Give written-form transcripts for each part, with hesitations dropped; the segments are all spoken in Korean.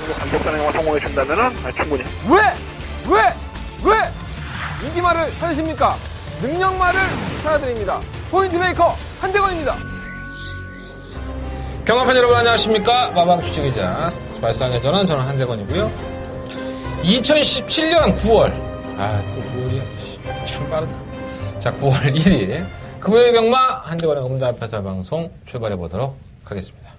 정도 강력단행과 성공해 준다면은 충분히. 왜 인기말을 찾으십니까? 능력말을 찾아드립니다. 포인트 메이커 한대건입니다. 경마판 여러분 안녕하십니까? 마방 취재기자 발상의 전환 저는 한대건이고요. 2017년 9월 또 9월이야. 참 빠르다. 자, 9월 1일 금요일 경마 한대건의 음담합해서 방송 출발해 보도록 하겠습니다.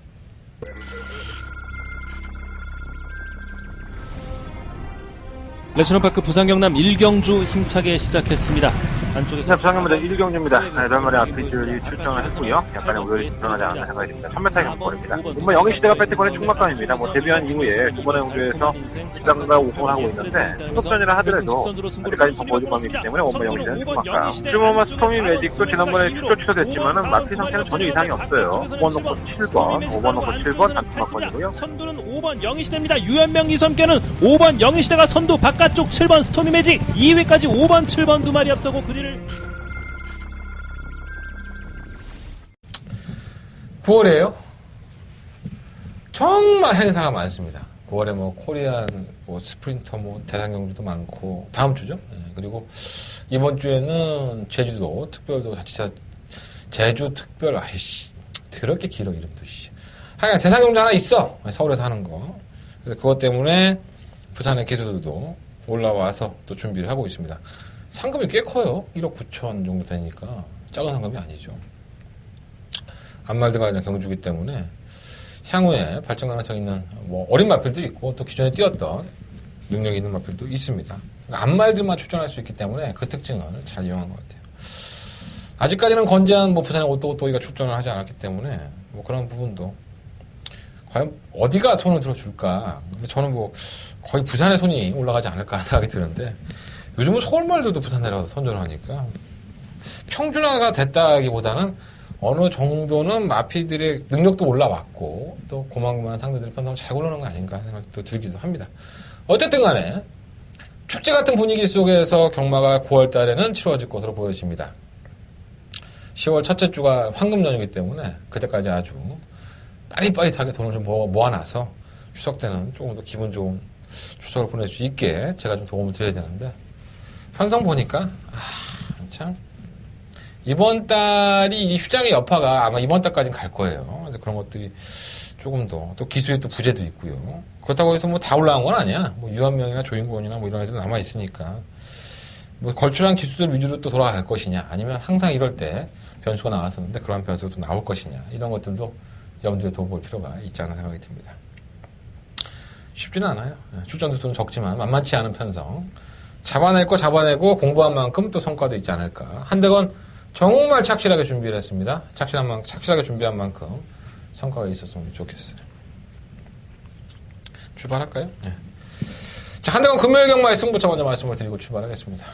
레지던파크 부산 경남 1경주 힘차게 시작했습니다. 안쪽에서 네, 부산경마장 1경주입니다. 이번에 앞뒤줄이 출전을 했고요. 약간의 우열이 드러나지 않았나 생각이 듭니다. 3m의 경권입니다. 영희시대가 배트권의 충막감입니다. 대비한 이후에 두 번의 경주에서 10장과 5승을 하고 있는데 수급전이라 하더라도 아직까지 더 보여주감이 있기 때문에 원번 영희시대는 충막감. 슈머마 스토미 매직도 지난번에 출전 취소됐지만은 마피 상태는 전혀 이상이 없어요. 5번 놓고 7번, 5번 놓고 7번 단투막권이고요. 선두는 5번 영희시대입니다. 유현명 이선께는 5번 영희시대가 선두 바깥쪽 7번 스토미 매직 2위까지 5번 7번 두 마리 앞서고 그 뒤를 9월이에요. 정말 행사가 많습니다. 9월에 코리안 스프린터 대상 경주도 많고 다음 주죠. 그리고 이번 주에는 제주도 특별도 자치사 제주 특별 더럽게 길어 이름도 하여간 대상 경주 하나 있어. 서울에서 하는 거. 그래서 그것 때문에 부산의 기수들도 올라와서 또 준비를 하고 있습니다. 상금이 꽤 커요. 1억 9천 정도 되니까 작은 상금이 아니죠. 안말드가 아니라 경주기 때문에 향후에 발전 가능성 있는 어린 마필도 있고 또 기존에 뛰었던 능력이 있는 마필도 있습니다. 그러니까 안말들만 출전할 수 있기 때문에 그 특징을 잘 이용한 것 같아요. 아직까지는 건재한 부산의 오또오또이가 출전을 하지 않았기 때문에 그런 부분도 과연 어디가 손을 들어줄까. 근데 저는 거의 부산의 손이 올라가지 않을까 하는 생각이 드는데 요즘은 서울말들도 부산 내려가서 선전을 하니까 평준화가 됐다기보다는 어느 정도는 마피들의 능력도 올라왔고 또 고만고만한 상대들의 편성을 잘 고르는 거 아닌가 생각도 들기도 합니다. 어쨌든 간에 축제 같은 분위기 속에서 경마가 9월 달에는 치러질 것으로 보여집니다. 10월 첫째 주가 황금 연휴이기 때문에 그때까지 아주 빠릿빠릿하게 돈을 좀 모아놔서 추석 때는 조금 더 기분 좋은 추석을 보낼 수 있게 제가 좀 도움을 드려야 되는데 편성 보니까 참 이번 달이 이 휴장의 여파가 아마 이번 달까지는 갈 거예요. 그래서 그런 것들이 조금 더 또 기수의 또 부재도 있고요. 그렇다고 해서 다 올라간 건 아니야. 유한명이나 조인권이나 이런 애들 남아 있으니까 걸출한 기수들 위주로 또 돌아갈 것이냐 아니면 항상 이럴 때 변수가 나왔었는데 그런 변수가 또 나올 것이냐 이런 것들도 염두에 둬볼 필요가 있지 않나 생각이 듭니다. 쉽지는 않아요. 출전 수는 적지만 만만치 않은 편성. 잡아낼 거 잡아내고 공부한 만큼 또 성과도 있지 않을까. 한대건 정말 착실하게 준비를 했습니다. 착실하게 준비한 만큼 성과가 있었으면 좋겠어요. 출발할까요? 네. 자, 한대건 금요일 경마의 승부처 먼저 말씀을 드리고 출발하겠습니다.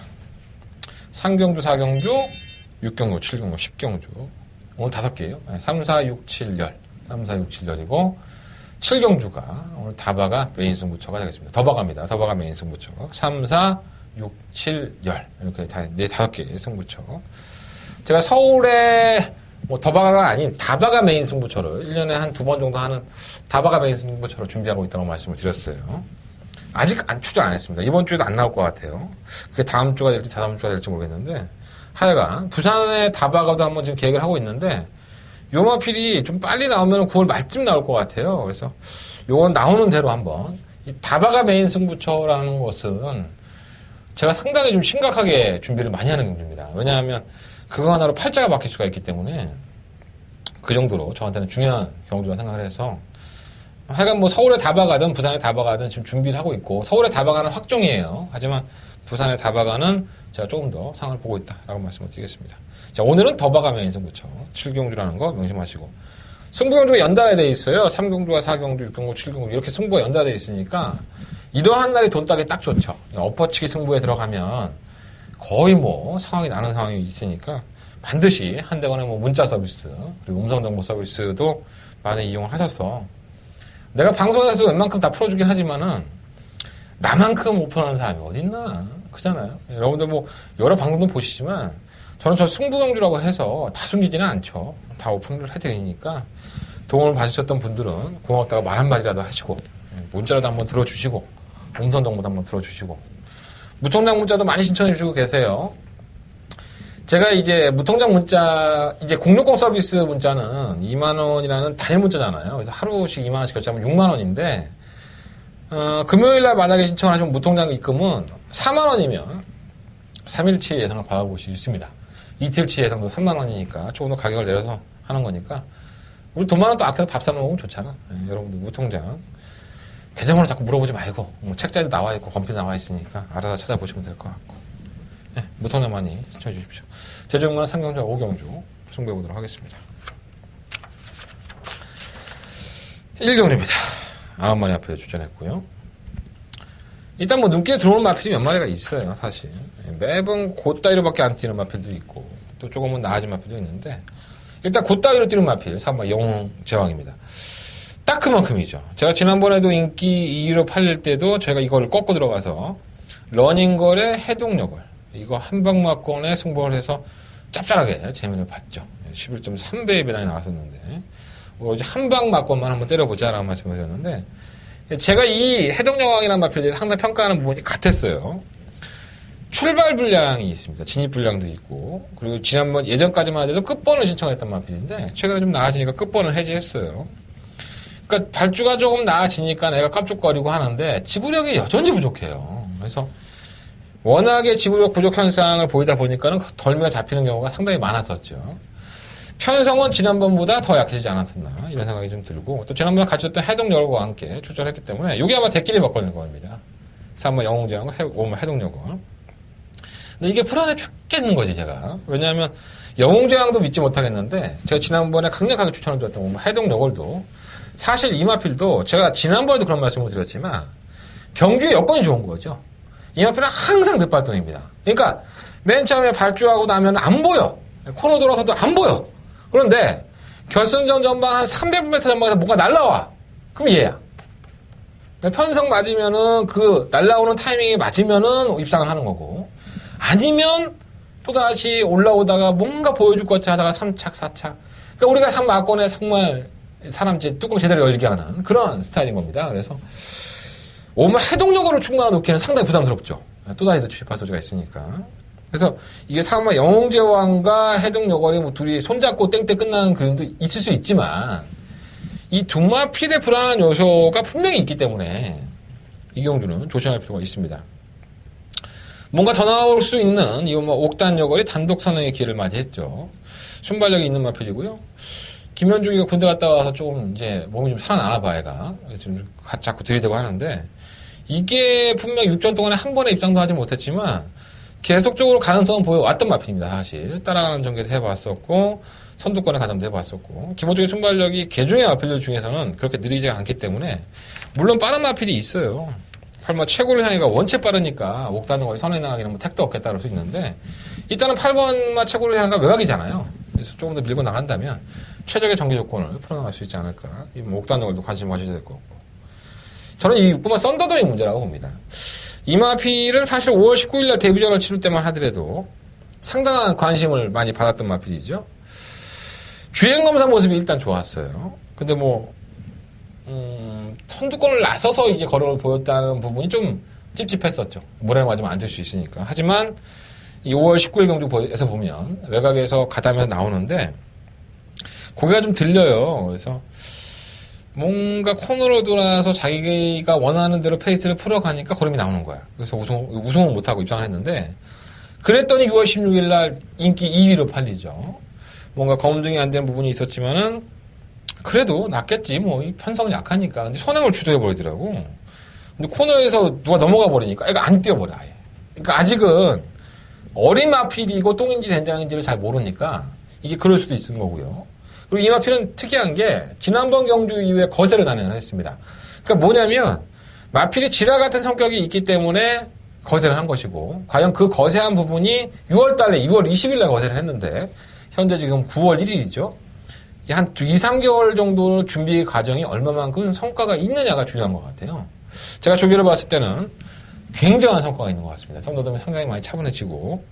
3경주, 4경주, 6경주, 7경주, 10경주. 오늘 5개예요. 3, 4, 6, 7, 열. 3, 4, 6, 7, 열이고 7경주가 오늘 다바가 메인 승부처가 되겠습니다. 더바가입니다. 더바가 메인 승부처. 3, 4, 6, 7, 열. 이렇게 5개의 승부처. 제가 서울에 더바가가 아닌 다바가 메인 승부처를 1년에 한 2번 정도 하는 다바가 메인 승부처를 준비하고 있다고 말씀을 드렸어요. 아직 출전 안 했습니다. 이번 주에도 안 나올 것 같아요. 그게 다음 주가 될지 다다음 주가 될지 모르겠는데 하여간 부산의 다바가도 한번 지금 계획을 하고 있는데 요마필이 좀 빨리 나오면 9월 말쯤 나올 것 같아요. 그래서 요건 나오는 대로 한번 이 다바가 메인 승부처라는 것은 제가 상당히 좀 심각하게 준비를 많이 하는 경주입니다. 왜냐하면 그거 하나로 팔자가 바뀔 수가 있기 때문에 그 정도로 저한테는 중요한 경주라 생각을 해서 하여간 서울의 다바가든 부산의 다바가든 지금 준비를 하고 있고 서울의 다바가는 확정이에요. 하지만 부산의 다바가는 제가 조금 더 상을 보고 있다라고 말씀을 드리겠습니다. 자, 오늘은 더바가 메인 승부처 7경주라는 거 명심하시고 승부경주가 연달아 되어 있어요. 3경주와 4경주, 6경주, 7경주 이렇게 승부가 연달아 되어 있으니까 이러한 날이 돈 따기 딱 좋죠. 엎어치기 승부에 들어가면 거의 상황이 나는 상황이 있으니까 반드시 한대건의 문자 서비스 그리고 음성 정보 서비스도 많이 이용을 하셔서 내가 방송에서 웬만큼 다 풀어주긴 하지만은 나만큼 오픈하는 사람이 어딨나 그잖아요. 여러분들 여러 방송도 보시지만 저는 저 승부경주라고 해서 다 숨기지는 않죠. 다 오픈을 해드리니까 도움을 받으셨던 분들은 고맙다고 말 한마디라도 하시고 문자라도 한번 들어주시고 음성 정보도 한번 들어주시고 무통장 문자도 많이 신청해 주시고 계세요. 제가 이제 무통장 문자 이제 060 서비스 문자는 2만 원이라는 단일 문자잖아요. 그래서 하루씩 2만 원씩 결제하면 6만 원인데 금요일날 만약에 신청을 하시면 무통장 입금은 4만 원이면 3일치 예상을 받아볼 수 있습니다. 이틀치 예상도 3만 원이니까 조금 더 가격을 내려서 하는 거니까 우리 돈 많은 또 아껴서 밥 사 먹으면 좋잖아. 여러분들 무통장 계정으로 자꾸 물어보지 말고 책자에도 나와 있고 컴퓨터 나와 있으니까 알아서 찾아보시면 될 것 같고 무통장 많이 신청해 주십시오. 제주공간 상경주와 오경주 승부해 보도록 하겠습니다. 1경주입니다. 9마리 앞에 출전했고요. 일단 뭐 눈길에 들어오는 마필이 몇 마리가 있어요. 사실 매번 곧따위로밖에 안 뛰는 마필도 있고 또 조금은 나아진 마필도 있는데 일단 곧따위로 뛰는 마필 3번 영웅제왕입니다. 딱 그만큼이죠. 제가 지난번에도 인기 2위로 팔릴 때도 제가 이거를 꺾고 들어가서 러닝걸의 해동력을 이거 한방마권에 승부를 해서 짭짤하게 재미를 봤죠. 11.3배의 배당이 나왔었는데 이제 한방마권만 한번 때려보자라는 말씀을 드렸는데 제가 이 해동여왕이라는 마필들이 상당히 평가하는 부분이 같았어요. 출발 분량이 있습니다. 진입 분량도 있고 그리고 지난번 예전까지만 해도 끝번을 신청했던 마필인데 최근에 좀 나아지니까 끝번을 해지했어요. 그러니까 발주가 조금 나아지니까 내가 깝죽거리고 하는데 지구력이 여전히 부족해요. 그래서 워낙에 지구력 부족 현상을 보이다 보니까는 덜미가 잡히는 경우가 상당히 많았었죠. 편성은 지난번보다 더 약해지지 않았었나 이런 생각이 좀 들고 또 지난번에 가졌던 해동력과 함께 출전했기 때문에 이게 아마 대끼리 바꿔낼 겁니다. 3번 영웅제왕과 5번 해동력을. 근데 이게 불안해 죽겠는 거지 제가. 왜냐하면 영웅제왕도 믿지 못하겠는데 제가 지난번에 강력하게 추천을 드렸던 해동력을도 사실 이마필도 제가 지난번에도 그런 말씀을 드렸지만 경주의 여건이 좋은 거죠. 이마필은 항상 늦발동입니다. 그러니까 맨 처음에 발주하고 나면 안 보여. 코너 돌아서도 안 보여. 그런데 결승전 전방 한 300m 전방에서 뭔가 날라와. 그럼 얘야. 편성 맞으면은 그 날라오는 타이밍에 맞으면은 입상을 하는 거고 아니면 또다시 올라오다가 뭔가 보여줄 것 같이 하다가 3착, 4착. 그러니까 우리가 3마권에 정말 사람 뚜껑 제대로 열게 하는 그런 스타일인 겁니다. 그래서 오면 해동력으로 충분한 놓기는 상당히 부담스럽죠. 또다시 주입할 소지가 있으니까. 그래서 이게 3마 영웅제왕과 해동력걸이 뭐 둘이 손잡고 땡땡 끝나는 그림도 있을 수 있지만 이 두 마필의 불안한 요소가 분명히 있기 때문에 이경주는 조심할 필요가 있습니다. 뭔가 더 나올 수 있는 이 옥단 여걸이 단독 선행의 기회를 맞이했죠. 순발력이 있는 마필이고요. 김현중이가 군대 갔다 와서 조금 이제 몸이 좀 살아나나 봐, 애가. 지금 자꾸 들이대고 하는데, 이게 분명 6전 동안에 한 번에 입장도 하지 못했지만, 계속적으로 가능성은 보여왔던 마필입니다, 사실. 따라가는 전개도 해봤었고, 선두권에 가담도 해봤었고, 기본적인 순발력이 개중의 마필들 중에서는 그렇게 느리지 않기 때문에, 물론 빠른 마필이 있어요. 설마 최고를 향해가 원체 빠르니까, 옥단거리 선에 나가기는 뭐 택도 없겠다 그럴 수 있는데, 일단은 8번마 최고를 향해가 외곽이잖아요. 그래서 조금 더 밀고 나간다면, 최적의 전개 조건을 풀어나갈 수 있지 않을까. 이 옥단거리도 관심 가지셔야 될 것 같고. 저는 이 6번마 썬더더의 문제라고 봅니다. 이 마필은 사실 5월 19일날 데뷔전을 치를 때만 하더라도 상당한 관심을 많이 받았던 마필이죠. 주행검사 모습이 일단 좋았어요. 근데 선두권을 나서서 이제 걸음을 보였다는 부분이 좀 찝찝했었죠. 모래를 맞으면 안 될 수 있으니까. 하지만 이 5월 19일 경주에서 보면 외곽에서 가다면서 나오는데 고개가 좀 들려요. 그래서 뭔가 코너로 돌아서 자기가 원하는 대로 페이스를 풀어가니까 걸음이 나오는 거야. 그래서 우승을 못하고 입상을 했는데 그랬더니 6월 16일 날 인기 2위로 팔리죠. 뭔가 검증이 안 된 부분이 있었지만은 그래도 낫겠지. 이 편성은 약하니까. 근데 선행을 주도해버리더라고. 근데 코너에서 누가 넘어가 버리니까 애가 안 뛰어버려, 아예. 그러니까 아직은 어린 마필이고 똥인지 된장인지를 잘 모르니까 이게 그럴 수도 있는 거고요. 그리고 이 마필은 특이한 게 지난번 경주 이후에 거세를 단행을 했습니다. 그러니까 뭐냐면 마필이 지라 같은 성격이 있기 때문에 거세를 한 것이고 과연 그 거세한 부분이 6월 달에 6월 20일 날 거세를 했는데 현재 지금 9월 1일이죠. 한 2, 3개월 정도 준비 과정이 얼마만큼 성과가 있느냐가 중요한 것 같아요. 제가 조기를 봤을 때는 굉장한 성과가 있는 것 같습니다. 썬더덤이 상당히 많이 차분해지고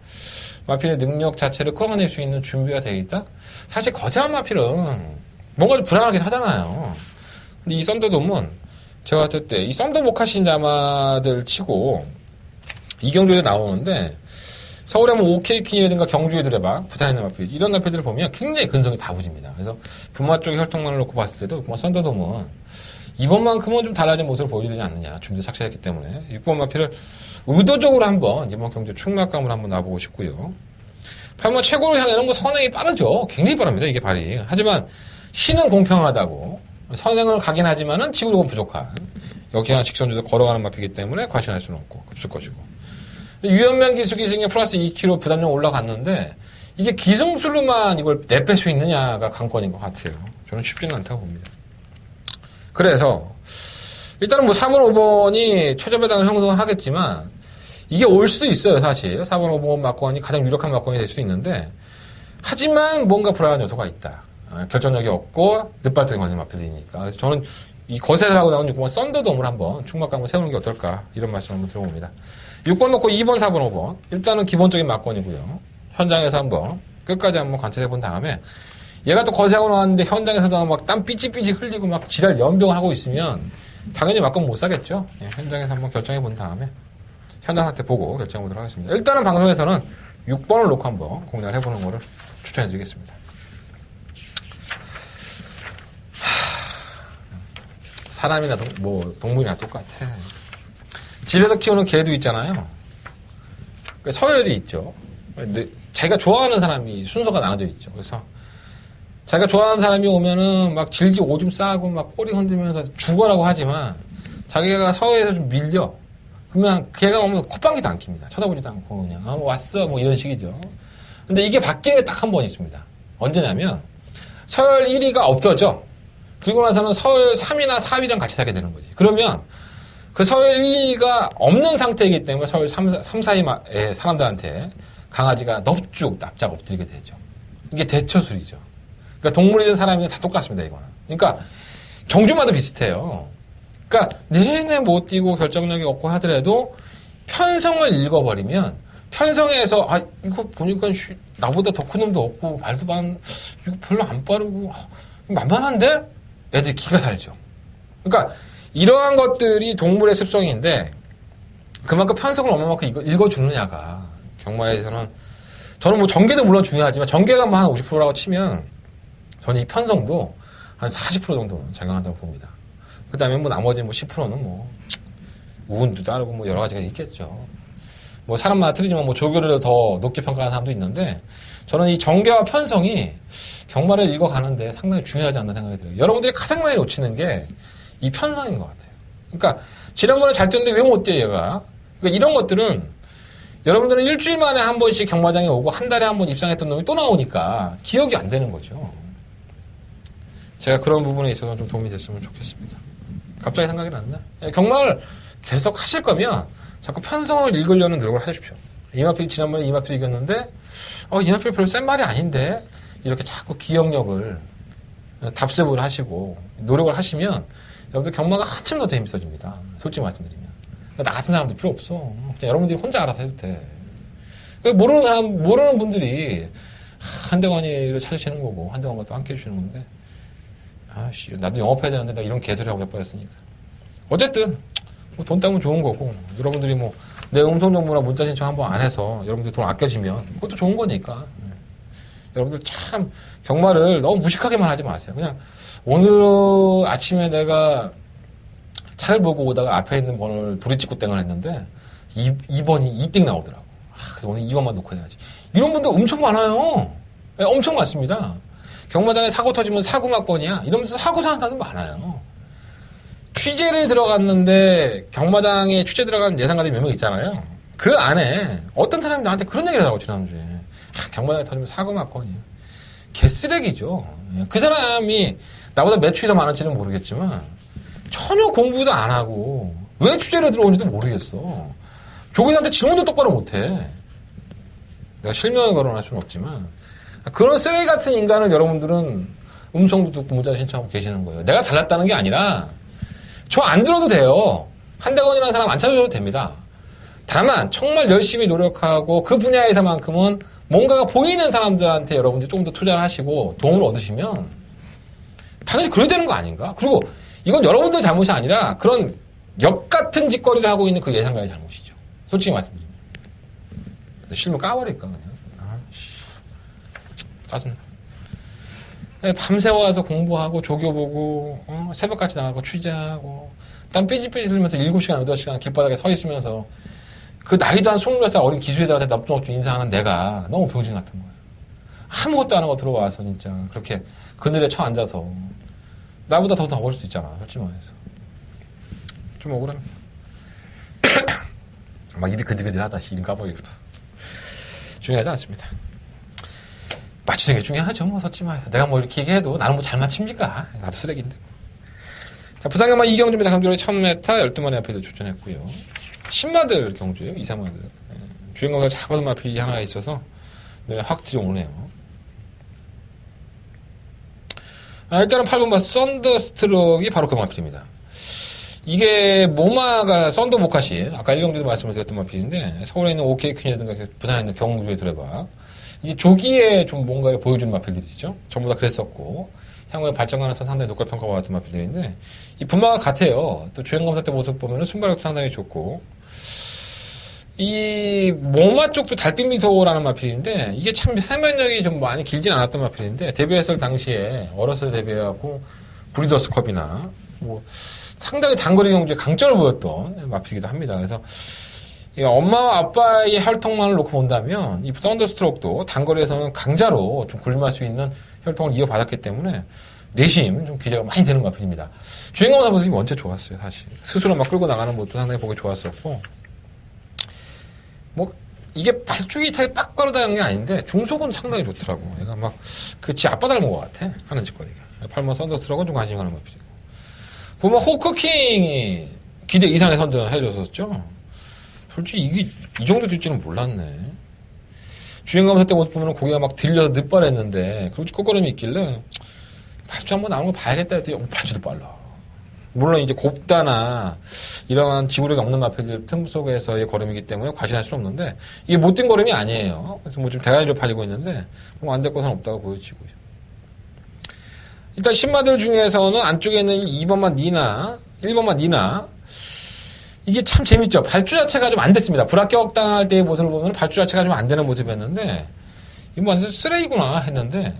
마필의 능력 자체를 끌어낼 수 있는 준비가 되어 있다? 사실 거세한 마필은 뭔가 좀 불안하긴 하잖아요. 근데 이 썬더돔은 제가 봤을 때 이 썬더 모카신 자마들 치고 이경주에 나오는데 서울에 뭐 OK킹이라든가 경주에 드레박, 부산에 있는 마필 이런 마필들을 보면 굉장히 근성이 다부집니다. 그래서 부마 쪽의 혈통만을 놓고 봤을 때도 부마 썬더돔은 이번만큼은 좀 달라진 모습을 보여야 되지 않느냐. 준비도 착실했기 때문에 6번 마필을 의도적으로 한번 이번 경주 충막감을 한번 놔보고 싶고요. 8번 최고를 향하는 뭐 선행이 빠르죠. 굉장히 빠릅니다. 이게 발이. 하지만 신은 공평하다고 선행을 가긴 하지만은 지구력은 부족한 역시나 직선주도 걸어가는 마필이기 때문에 과신할 수는 없을 것이고. 유연명 기수기승에 플러스 2kg 부담량 올라갔는데 이게 기승술로만 이걸 내뺄 수 있느냐가 관건인 것 같아요. 저는 쉽지는 않다고 봅니다. 그래서 일단은 뭐 4번, 5번이 최저배당을 형성을 하겠지만 이게 올 수도 있어요. 사실 4번, 5번 막권이 가장 유력한 막권이 될 수 있는데 하지만 뭔가 불안한 요소가 있다. 결정력이 없고 늦발등에 걸리는 마필이니까. 그래서 저는 이 거세를 하고 나온 6번 썬더돔을 한번 충막감을 세우는 게 어떨까 이런 말씀 한번 들어봅니다. 6번 놓고 2번, 4번, 5번 일단은 기본적인 막권이고요. 현장에서 한번 끝까지 한번 관찰해 본 다음에 얘가 또 거세하고 나왔는데 현장에서도 막 땀 삐찌삐찌 흘리고 막 지랄 연병을 하고 있으면 당연히 막권 못 사겠죠. 예, 현장에서 한번 결정해 본 다음에 현장 상태 보고 결정해 보도록 하겠습니다. 일단은 방송에서는 6번을 놓고 한번 공략을 해보는 거를 추천해 드리겠습니다. 사람이나 동물이나 똑같아. 집에서 키우는 개도 있잖아요. 서열이 있죠. 근데 자기가 좋아하는 사람이 순서가 나눠져 있죠. 그래서 자기가 좋아하는 사람이 오면은 막 질질 오줌 싸고 막 꼬리 흔들면서 죽어라고 하지만 자기가 서열에서 좀 밀려. 그러면 걔가 오면 콧방귀도 안 킵니다. 쳐다보지도 않고 그냥 왔어 뭐 이런 식이죠. 근데 이게 바뀌는 게 딱 한 번 있습니다. 언제냐면 서열 1위가 없어져. 그리고 나서는 서열 3위나 4위랑 같이 살게 되는 거지. 그러면 그 서열 1, 2가 없는 상태이기 때문에 서열 3, 4위의 사람들한테 강아지가 넙죽 납작 엎드리게 되죠. 이게 대처술이죠. 그러니까 동물이든 사람이든 다 똑같습니다, 이거는. 그러니까 경주마다 비슷해요. 그러니까 내내 못 뛰고 결정력이 없고 하더라도 편성을 읽어버리면 편성에서 이거 보니까 나보다 더 큰 놈도 없고 말도 이거 별로 안 빠르고 만만한데? 애들이 기가 살죠. 그러니까 이러한 것들이 동물의 습성인데 그만큼 편성을 얼마만큼 읽어주느냐가 경마에서는 저는 뭐 전개도 물론 중요하지만 전개가 뭐 한 50%라고 치면 저는 이 편성도 한 40% 정도는 작용한다고 봅니다. 그 다음에 뭐 나머지 뭐 10%는 뭐 운도 따르고 뭐 여러 가지가 있겠죠. 뭐 사람마다 틀리지만 뭐 조교를 더 높게 평가하는 사람도 있는데 저는 이 전개와 편성이 경마를 읽어가는데 상당히 중요하지 않나 생각이 들어요. 여러분들이 가장 많이 놓치는 게 이 편성인 것 같아요. 그러니까 지난번에 잘 뛰었는데 왜 못 뛰어 얘가. 그러니까 이런 것들은 여러분들은 일주일 만에 한 번씩 경마장에 오고 한 달에 한 번 입상했던 놈이 또 나오니까 기억이 안 되는 거죠. 제가 그런 부분에 있어서 좀 도움이 됐으면 좋겠습니다. 갑자기 생각이 났나? 경마를 계속 하실 거면 자꾸 편성을 읽으려는 노력을 하십시오. 이마필이 지난번에 이마필 이겼는데 이마필 별로 센 말이 아닌데 이렇게 자꾸 기억력을 답습을 하시고 노력을 하시면 여러분들 경마가 한참 더 재밌어집니다. 솔직히 말씀드리면. 나 같은 사람들 필요 없어. 그냥 여러분들이 혼자 알아서 해도 돼. 모르는 분들이 한대관이를 찾으시는 거고 한대관과 또 함께 해주시는 건데 나도 영업해야 되는데 나 이런 개소리 하고 자빠졌으니까. 어쨌든 뭐 돈 따면 좋은 거고 여러분들이 뭐 내 음성 정보나 문자 신청 한번 안 해서 여러분들 돈 아껴지면 그것도 좋은 거니까. 여러분들 참 경마를 너무 무식하게만 하지 마세요. 그냥 오늘 아침에 내가 차를 보고 오다가 앞에 있는 번호를 도리찍고 땡을 했는데 2번이 2땡 나오더라고. 그래서 오늘 2번만 놓고 해야지. 이런 분들 엄청 많아요. 네, 엄청 많습니다. 경마장에 사고 터지면 사고 막건이야. 이러면서 사고 사는 사람들 많아요. 취재를 들어갔는데 경마장에 취재 들어간 예상가들이 몇 명 있잖아요. 그 안에 어떤 사람이 나한테 그런 얘기를 하더라고 지난주에. 경마장에 터지면 사고 막건이야. 개쓰레기죠. 그 사람이 나보다 매출이 더 많을지는 모르겠지만 전혀 공부도 안 하고 왜 취재를 들어온지도 모르겠어. 조교사한테 질문도 똑바로 못해. 내가 실명을 거론할 수는 없지만 그런 쓰레기 같은 인간을 여러분들은 음성도 듣고 문자 신청하고 계시는 거예요. 내가 잘났다는 게 아니라 저 안 들어도 돼요. 한대건이라는 사람 안 찾아줘도 됩니다. 다만 정말 열심히 노력하고 그 분야에서만큼은 뭔가가 보이는 사람들한테 여러분들이 좀 더 투자를 하시고 도움을 얻으시면 당연히 그래야 되는 거 아닌가? 그리고 이건 여러분들 잘못이 아니라 그런 역 같은 짓거리를 하고 있는 그 예상가의 잘못이죠. 솔직히 말씀드리면. 실무 까버릴까 그냥. 짜증나. 밤새 와서 공부하고 조교 보고 새벽까지 나가고 취재하고 땀 삐질삐질 흘리면서 7시간 8시간 길바닥에 서 있으면서 그 나이도 한 20살 어린 기수애들한테 납작납작 인사하는 내가 너무 병신 같은 거야. 아무것도 안 하고 들어와서 진짜 그렇게 그늘에 쳐 앉아서 나보다 더 억울 수 있잖아. 솔직히 말해서. 좀 억울합니다. 막 입이 근질근질하다. 이름 까버리고 싶어서. 중요하지 않습니다. 맞추는 게 중요하죠. 뭐 솔직히 말해서. 내가 뭐 이렇게 얘기해도 나는 뭐 잘 맞춥니까? 나도 쓰레기인데. 자, 부산경마 이경주입니다. 강조로 1000m 12마리 마필들 출전했고요. 10마들 경주예요. 2, 3마들. 주행검사 잡아둔 마필이 하나 있어서 눈에 확 들어오네요. 일단은 8번 바 썬더스트럭이 바로 그 마필입니다. 이게 모마가 썬더 모카시 아까 1경주도 말씀을 드렸던 마필인데 서울에 있는 OK 퀸이라든가 부산에 있는 경주의 드레바 이게 조기에 좀 뭔가를 보여주는 마필들이죠. 전부 다 그랬었고 향후에 발전 가능성 상당히 높게 평가받았던 마필들인데 이 분마가 같아요. 또 주행검사 때 모습 보면 순발력도 상당히 좋고 이 모마 쪽도 달빛미소라는 마필인데 이게 참 생명력이 좀 많이 길진 않았던 마필인데 데뷔했을 당시에 어렸을 때 데뷔해갖고 브리더스컵이나 뭐 상당히 단거리 경주에 강점을 보였던 마필이기도 합니다. 그래서 이 엄마와 아빠의 혈통만을 놓고 본다면 이 썬더스트럭도 단거리에서는 강자로 좀 군림할 수 있는 혈통을 이어받았기 때문에 내심 좀 기대가 많이 되는 마필입니다. 주행검사 모습이 먼저 좋았어요. 사실 스스로 막 끌고 나가는 모습도 상당히 보기 좋았었고 뭐 이게 발주기 차이 빡 걸어다니는 게 아닌데 중속은 상당히 좋더라고. 얘가 막 그 지 아빠 닮은 것 같아 하는 짓거리가. 8번 썬더스트럭은 좀 관심 가는 마필이고 보면 호크킹이 기대 이상의 선전을 해줬었죠. 솔직히 이게 이 정도 될지는 몰랐네. 주행검사 때 모습 보면 고개가 막 들려서 늦발했는데 그렇지 꼬꾸름이 있길래 발주 한번 나오는 거 봐야겠다 했더니 발주도 빨라. 물론 이제 곱다나 이러한 지구력이 없는 마필들 틈 속에서의 걸음이기 때문에 과신할 수 없는데 이게 못된 걸음이 아니에요. 그래서 뭐 좀 대가리로 팔리고 있는데 뭐 안 될 것은 없다고 보여지고요. 일단 신마들 중에서는 안쪽에 있는 2번만 니나 1번만 니나 이게 참 재밌죠. 발주 자체가 좀 안 됐습니다. 불합격 당할 때의 모습을 보면 발주 자체가 좀 안 되는 모습이었는데 이거 완전 쓰레기구나 했는데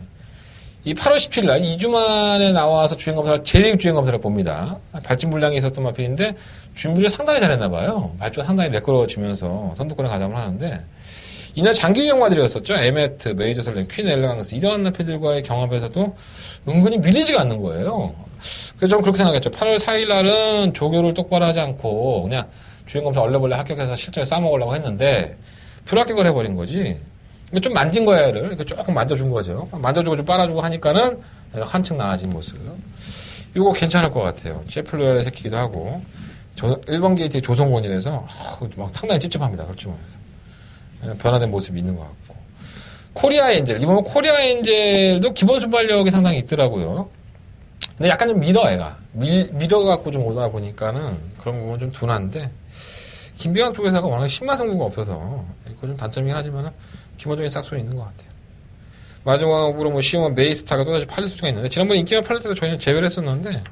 이 8월 17일 날 2주 만에 나와서 주행검사를 제대로 주행검사를 봅니다. 발진 불량이 있었던 마필인데 준비를 상당히 잘했나 봐요. 발주가 상당히 매끄러워지면서 선두권에 가담을 하는데 이날 장기 경마들이었었죠. 에메트, 메이저설렘, 퀸 엘레강스 이러한 마필들과의 경합에서도 은근히 밀리지가 않는 거예요. 그래서 저는 그렇게 생각했죠. 8월 4일 날은 조교를 똑바로 하지 않고 그냥 주행검사 얼레벌레 합격해서 실전에 싸먹으려고 했는데 불합격을 해버린 거지. 좀 만진 거야, 얘를. 이렇게 조금 만져준 거죠. 만져주고 좀 빨아주고 하니까는 한층 나아진 모습. 이거 괜찮을 것 같아요. 셰플로얄의 새끼기도 하고. 1번 게이트의 조성곤이라서 막 상당히 찝찝합니다. 그렇지 말해서. 변화된 모습이 있는 것 같고. 코리아 엔젤. 이번 코리아 엔젤도 기본 순발력이 상당히 있더라고요. 근데 약간 좀 밀어, 애가. 밀어갖고 좀 오다 보니까는 그런 부분은 좀 둔한데, 김병학 쪽에서가 워낙에 신마승부가 없어서, 이거 좀 단점이긴 하지만은, 기본적인 싹수는 있는 것 같아요. 마지막으로 뭐 시험은 메이스타가 또다시 팔릴 수가 있는데, 지난번에 인기만 팔릴 때도 저희는 제외를 했었는데,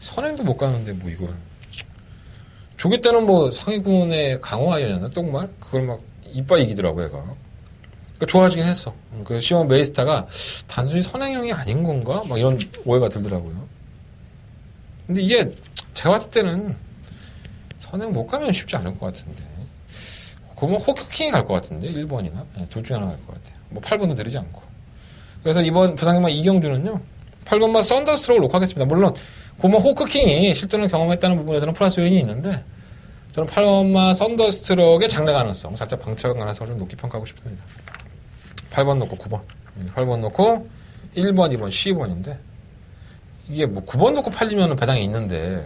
선행도 못 가는데, 뭐 이걸. 조기 때는 뭐 상위군의 강화하였나? 똥말? 그걸 막 이빨 이기더라고, 얘가. 그러니까 좋아지긴 했어. 그 시험 메이스타가 단순히 선행형이 아닌 건가? 막 이런 오해가 들더라고요. 근데 이게 제가 봤을 때는 선행 못 가면 쉽지 않을 것 같은데. 그러면 호큐킹이 갈 것 같은데 1번이나 둘 중에 하나 갈 것 같아요. 뭐 8번도 느리지 않고. 그래서 이번 부산경마 이경주는요 8번만 썬더스트럭을 놓고 하겠습니다. 물론 그러면 호크킹이 실전을 경험했다는 부분에서는 플러스 요인이 있는데 저는 8번만 썬더스트럭의 장래 가능성, 살짝 방치할 가능성을 좀 높게 평가하고 싶습니다. 8번 놓고 9번. 8번 놓고 1번, 2번, 12번인데 이게 뭐 9번 놓고 팔리면 배당이 있는데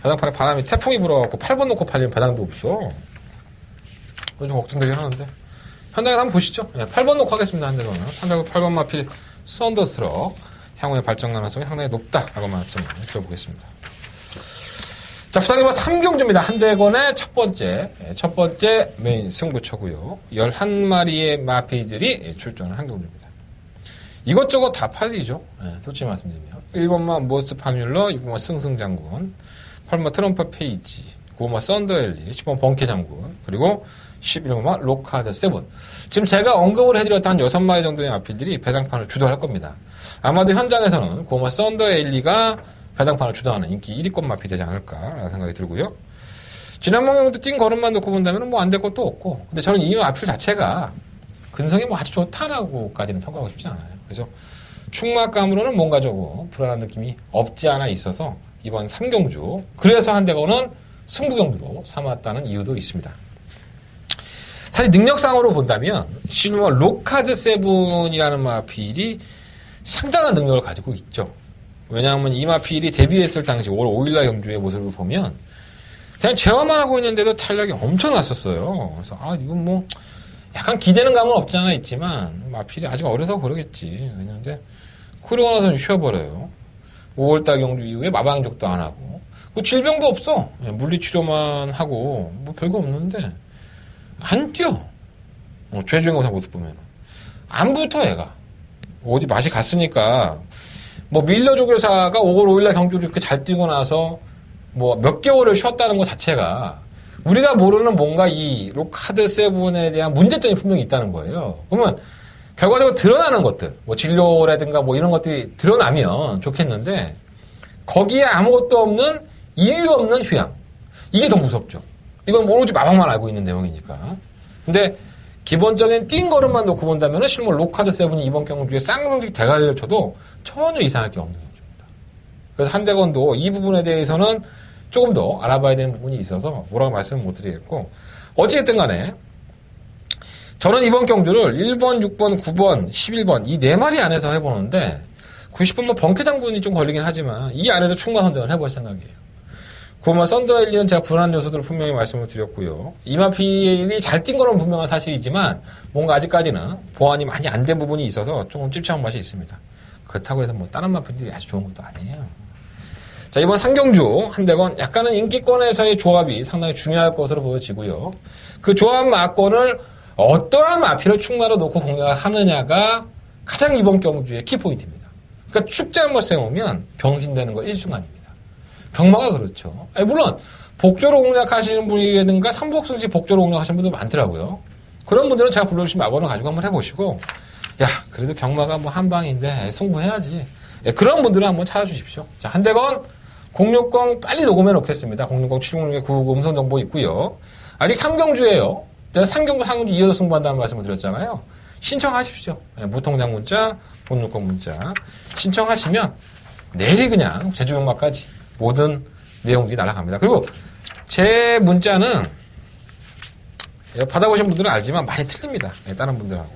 배당판에 바람이 태풍이 불어갖고 8번 놓고 팔리면 배당도 없어. 그건 좀 걱정되긴 하는데 현장에서 한번 보시죠. 8번 놓고 하겠습니다. 한대거는 8번 마필 썬더스트럭 향후의 발전 가능성이 상당히 높다라고 말씀을 드려보겠습니다. 자, 부산경마 3경주입니다. 한대건의 첫 번째 메인 승부처고요. 11마리의 마필들이 출전을 한 경주입니다. 이것저것 다 팔리죠. 예, 솔직히 말씀드리면. 1번만 모스트 파뮬러, 2번만 승승장군, 8번만 트럼프 페이지, 9번만 썬더엘리, 10번 번케 장군, 그리고 11번만 로카드 7. 지금 제가 언급을 해드렸던 한 6마리 정도의 마필들이 배당판을 주도할 겁니다. 아마도 현장에서는 9번만 썬더엘리가 배당판을 주도하는 인기 1위권 마필이 되지 않을까라는 생각이 들고요. 지난번 경도 뛴 걸음만 놓고 본다면 뭐 안 될 것도 없고, 근데 저는 이 마필 자체가 근성이 뭐 아주 좋다라고까지는 평가하고 싶지 않아요. 그래서 충막감으로는 뭔가 조금 불안한 느낌이 없지 않아 있어서 이번 3경주, 그래서 한대건은 승부경주로 삼았다는 이유도 있습니다. 사실 능력상으로 본다면 실버 로카드 7이라는 마필이 상당한 능력을 가지고 있죠. 왜냐하면 이 마필이 데뷔했을 당시 5월 5일날 경주의 모습을 보면 그냥 제어만 하고 있는데도 탄력이 엄청났었어요. 그래서 이건 뭐 약간 기대는 감은 없지 않아 있지만 마필이 아직 어려서 그러겠지. 그런데 그러고 나서는 쉬어버려요. 5월달 경주 이후에 마방적도 안 하고 그 질병도 없어. 물리치료만 하고 뭐 별거 없는데 안 뛰어. 최주행 영상 모습 보면 안 붙어 얘가. 어디 맛이 갔으니까 뭐 밀러 조교사가 5월 5일날 경주를 이렇게 잘 뛰고 나서 뭐 몇 개월을 쉬었다는 것 자체가 우리가 모르는 뭔가 이 로카드 7에 대한 문제점이 분명히 있다는 거예요. 그러면 결과적으로 드러나는 것들, 뭐 진료라든가 뭐 이런 것들이 드러나면 좋겠는데 거기에 아무것도 없는 이유 없는 휴양. 이게 더 무섭죠. 이건 오로지 마방만 알고 있는 내용이니까. 근데 기본적인 뛴 걸음만 놓고 본다면 실물 로카드 7이 이번 경주에 쌍승식 대가리를 쳐도 전혀 이상할 게 없는 경주입니다. 그래서 한대건도 이 부분에 대해서는 조금 더 알아봐야 되는 부분이 있어서 뭐라고 말씀을 못 드리겠고, 어찌됐든 간에 저는 이번 경주를 1번, 6번, 9번, 11번 이 4마리 안에서 해보는데 90번만 번케 장군이 좀 걸리긴 하지만 이 안에서 충분한 선정을 해볼 생각이에요. 9번 썬더엘리는 제가 불안한 요소들을 분명히 말씀을 드렸고요. 이마필이 잘 뛴 거는 분명한 사실이지만 뭔가 아직까지는 보완이 많이 안 된 부분이 있어서 조금 찝찝한 맛이 있습니다. 그렇다고 해서 뭐 다른 마필들이 아주 좋은 것도 아니에요. 자, 이번 상경주 한대건 약간은 인기권에서의 조합이 상당히 중요할 것으로 보여지고요. 그 조합 마건을 어떠한 마필을 충마로 놓고 공략을 하느냐가 가장 이번 경주의 키포인트입니다. 그러니까 축제 한번 세우면 병신되는 거 일순간입니다. 경마가 그렇죠. 물론 복조로 공략하시는 분이라든가 삼복승지 복조로 공략하시는 분들 많더라고요. 그런 분들은 제가 불러주신 마건을 가지고 한번 해보시고, 야 그래도 경마가 뭐 한방인데 승부해야지. 그런 분들은 한번 찾아주십시오. 자, 한대건 060 빨리 녹음해 놓겠습니다. 060-706에 999 음성 정보 있고요. 아직 3경주예요. 제가 3경주 이어서 승부한다는 말씀을 드렸잖아요. 신청하십시오. 무통장 문자, 060 문자 신청하시면 내일이 그냥 제주경마까지 모든 내용들이 날아갑니다. 그리고 제 문자는 받아보신 분들은 알지만 많이 틀립니다. 다른 분들하고.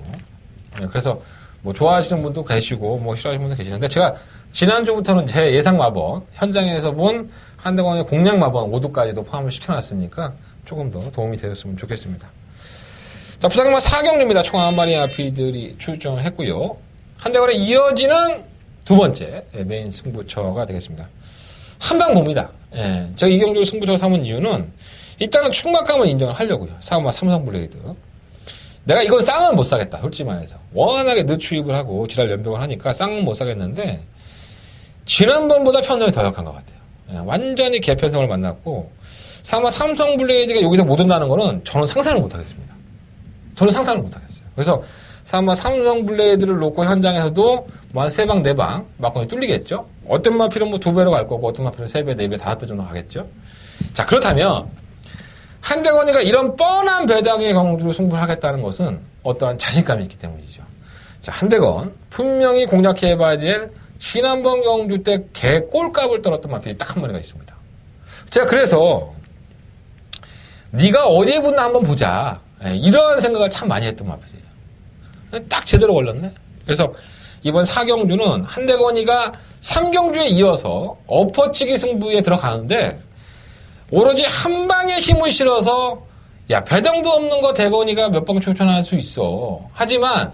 그래서 뭐 좋아하시는 분도 계시고 뭐 싫어하시는 분도 계시는데, 제가 지난주부터는 제 예상 마법, 현장에서 본 한대건의 공략 마법 5두까지도 포함을 시켜놨으니까 조금 더 도움이 되었으면 좋겠습니다. 자, 부산경마 4경주입니다. 총 1마리 아피들이 출전을 했고요. 한대건에 이어지는 두 번째 메인 승부처가 되겠습니다. 한방 봅니다. 제가 이 경주를 승부처 삼은 이유는 일단은 충막감은 인정을 하려고요. 사우마 삼성블레이드. 내가 이건 쌍은 못 사겠다. 솔직히 말해서. 워낙에 늦추입을 하고 지랄 연병을 하니까 쌍은 못 사겠는데 지난번보다 편성이 더 약한 것 같아요. 완전히 개편성을 만났고, 사우마 삼성블레이드가 여기서 못 온다는 거는 저는 상상을 못 하겠습니다. 저는 상상을 못 하겠어요. 그래서 사우마 삼성블레이드를 놓고 현장에서도 뭐 한 3방, 4방 막건이 뚫리겠죠. 어떤 마필은 뭐 2배로 갈 거고 어떤 마필은 3배, 4배, 5배 정도 가겠죠. 자, 그렇다면 한대건이가 이런 뻔한 배당의 경주를 승부를 하겠다는 것은 어떠한 자신감이 있기 때문이죠. 자, 한대건 분명히 공략해봐야 될 지난번 경주 때 개꼴값을 떨었던 마필이 딱 한 마리가 있습니다. 제가 그래서 네가 어디에 붙나 한번 보자, 이런 생각을 참 많이 했던 마필이에요. 딱 제대로 걸렸네. 그래서 이번 4경주는 한대건이가 3경주에 이어서 엎어치기 승부에 들어가는데 오로지 한 방에 힘을 실어서, 야 배당도 없는 거 대건이가 몇 방 출전할 수 있어. 하지만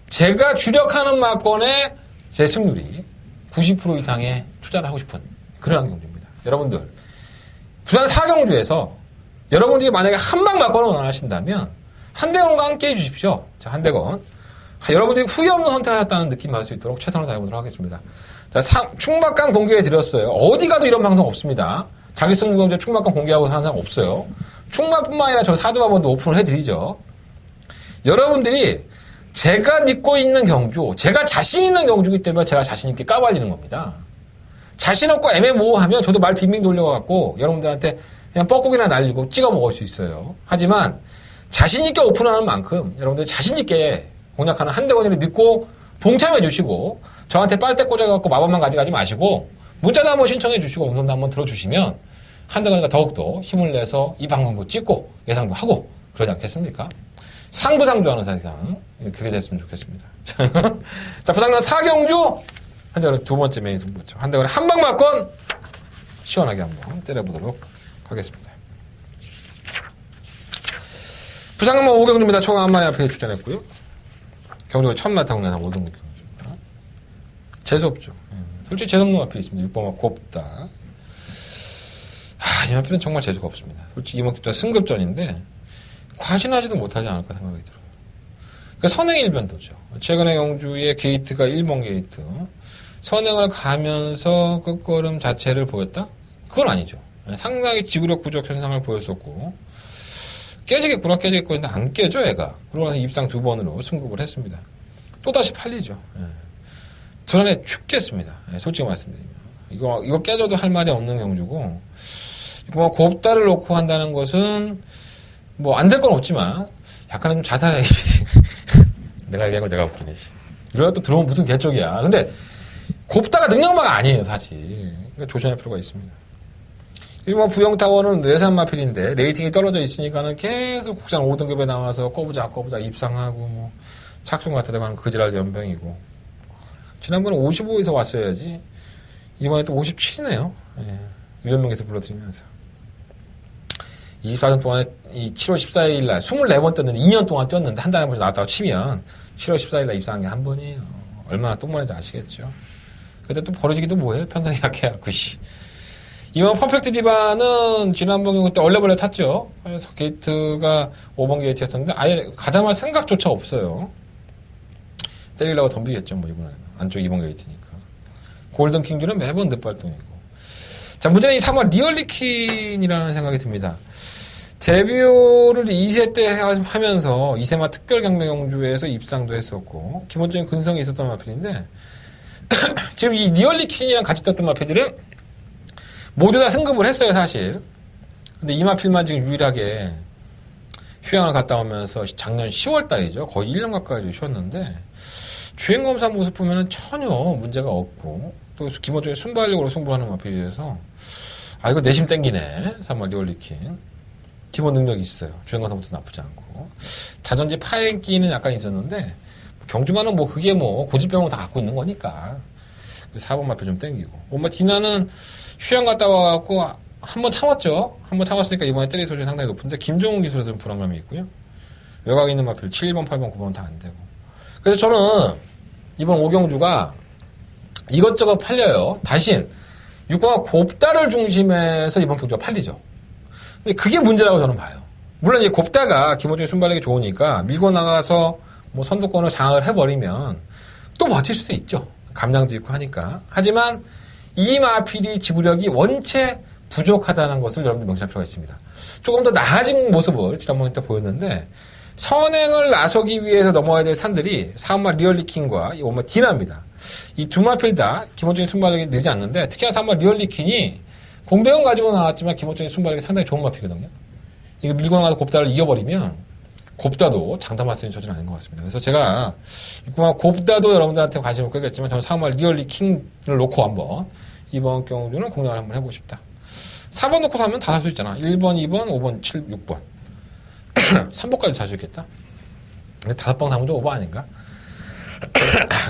제가 주력하는 마건에 제 승률이 90% 이상의 투자를 하고 싶은 그런 경주입니다. 여러분들 부산 4경주에서 여러분들이 만약에 한방 마건을 원하신다면 한대건과 함께 해주십시오. 자, 한대건 여러분들이 후회 없는 선택하셨다는 느낌 받을 수 있도록 최선을 다해보도록 하겠습니다. 자, 충막감 공개해드렸어요. 어디 가도 이런 방송 없습니다. 자기 승부경제 충막감 공개하고 하는 사람 없어요. 충막뿐만 아니라 저 사두마번도 오픈을 해드리죠. 여러분들이 제가 믿고 있는 경주, 제가 자신 있는 경주이기 때문에 제가 자신 있게 까발리는 겁니다. 자신 없고 애매모호하면 저도 말 빙빙 돌려갖고 여러분들한테 그냥 뻐꾸기나 날리고 찍어 먹을 수 있어요. 하지만 자신 있게 오픈하는 만큼 여러분들 자신 있게 공략하는 한대건이를 믿고 동참해 주시고 저한테 빨대 꽂아갖고 마법만 가져가지 마시고 문자도 한번 신청해 주시고 음성도 한번 들어주시면 한대건이가 더욱더 힘을 내서 이 방송도 찍고 예상도 하고 그러지 않겠습니까? 상부상조하는 사상 그게 됐으면 좋겠습니다. 자, 부상전 4경주 한대건의 두 번째 메인 승부죠. 한대건의 한방 맞건 시원하게 한번 때려보도록 하겠습니다. 부상전 5경주입니다. 총 한 마리 앞에 출전했고요. 경주가 첫 마타 국내에서 5등급 경주입니다. 재수없죠. 솔직히 재수없는 마필이 있습니다. 6번마 곱다. 이 마필은 정말 재수가 없습니다. 솔직히 이번 경주가 승급전인데 과신하지도 못하지 않을까 생각이 들어요. 그러니까 선행 일변도죠. 최근에 경주의 게이트가 1번 게이트. 선행을 가면서 끝걸음 자체를 보였다? 그건 아니죠. 상당히 지구력 부족 현상을 보였었고 깨지겠구나 깨지겠구나 했는데 안 깨져 애가. 그러고 나서 입상 2번으로 승급을 했습니다. 또다시 팔리죠. 불안해 죽겠습니다. 솔직히 말씀드리면 이거 깨져도 할 말이 없는 경주고 이거 곱다를 놓고 한다는 것은 뭐 안 될 건 없지만 약간은 좀 자살해야지. 내가 얘기한 걸 내가 웃기네. 이러다 또 들어오면 무슨 개쪽이야. 근데 곱다가 능력마가 아니에요 사실. 그러니까 조심할 필요가 있습니다. 일본 부영타워는 외산 마필인데 레이팅이 떨어져 있으니까는 계속 국산 5등급에 나와서 꺼보자 입상하고 뭐 착순 같은 데 가는 그지랄 연병이고 지난번에 55에서 왔어야지 이번에 또 57이네요. 유연명에서 불러드리면서 24년 동안에 이 7월 14일 날 24번 뛰었는데 2년 동안 뛰었는데 한 달에 벌써 나왔다고 치면 7월 14일 날 입상한 게 한 번이에요. 얼마나 똥만인지 아시겠죠? 그때 또 벌어지기도 뭐해? 편성이 약해갖고 씨. 이번 퍼펙트 디바는 지난번에 그때 얼레벌레 탔죠. 그래서 게이트가 5번 게이트였었는데 아예 가담할 생각조차 없어요. 때리려고 덤비겠죠, 뭐 이번에는. 안쪽 2번 게이트니까. 골든 킹주는 매번 늦발동이고. 자, 문제는 이 3화 리얼리킨이라는 생각이 듭니다. 데뷔를 2세 때 하면서 2세마 특별 경매 경주에서 입상도 했었고 기본적인 근성이 있었던 마필인데 지금 이 리얼리킨이랑 같이 떴던 마필들은 모두 다 승급을 했어요, 사실. 근데 이 마필만 지금 유일하게 휴양을 갔다 오면서 작년 10월 달이죠. 거의 1년 가까이 쉬었는데, 주행검사 모습 보면은 전혀 문제가 없고, 또 기본적인 순발력으로 승부하는 마필이라서, 이거 내심 땡기네. 3월 리얼리킨. 기본 능력이 있어요. 주행검사부터 나쁘지 않고. 자전지 파행기는 약간 있었는데, 경주만은 뭐 그게 뭐 고집병을 다 갖고 있는 거니까. 4번 마필 좀 땡기고. 엄마 디나는 휴양 갔다 와갖고 한 번 참았죠. 한 번 참았으니까 이번에 때릴 소리 상당히 높은데 김종훈 기술에서 좀 불안감이 있고요. 외곽에 있는 마필 7번, 8번, 9번 다 안 되고. 그래서 저는 이번 오경주가 이것저것 팔려요. 대신 6번과 곱다를 중심해서 이번 경주가 팔리죠. 근데 그게 문제라고 저는 봐요. 물론 이 곱다가 기본적인 순발력이 좋으니까 밀고 나가서 뭐 선두권을 장악을 해버리면 또 버틸 수도 있죠. 감량도 있고 하니까. 하지만 이 마필이 지구력이 원체 부족하다는 것을 여러분들 명심할 필요가 있습니다. 조금 더 나아진 모습을 지난번에 때 보였는데 선행을 나서기 위해서 넘어야 될 산들이 4마 리얼리킨과 이 5마 디나입니다. 이 두 마필 다 기본적인 순발력이 늘지 않는데 특히나 3마 리얼리킨이 공백은 가지고 나왔지만 기본적인 순발력이 상당히 좋은 마필이거든요. 이거 밀고 나가서 곱다를 이겨버리면 곱다도 장담할 수 있는 처지는 아닌 것 같습니다. 그래서 제가 곱다도 여러분들한테 관심을 끌겠지만 저는 3화 리얼리킹을 놓고 한번 이번 경주는 공략을 한번 해보고 싶다. 4번 놓고 사면 다 살 수 있잖아. 1번, 2번, 5번, 7, 6번 3번까지 살 수 있겠다. 근데 5번 사면 좀 오버 아닌가?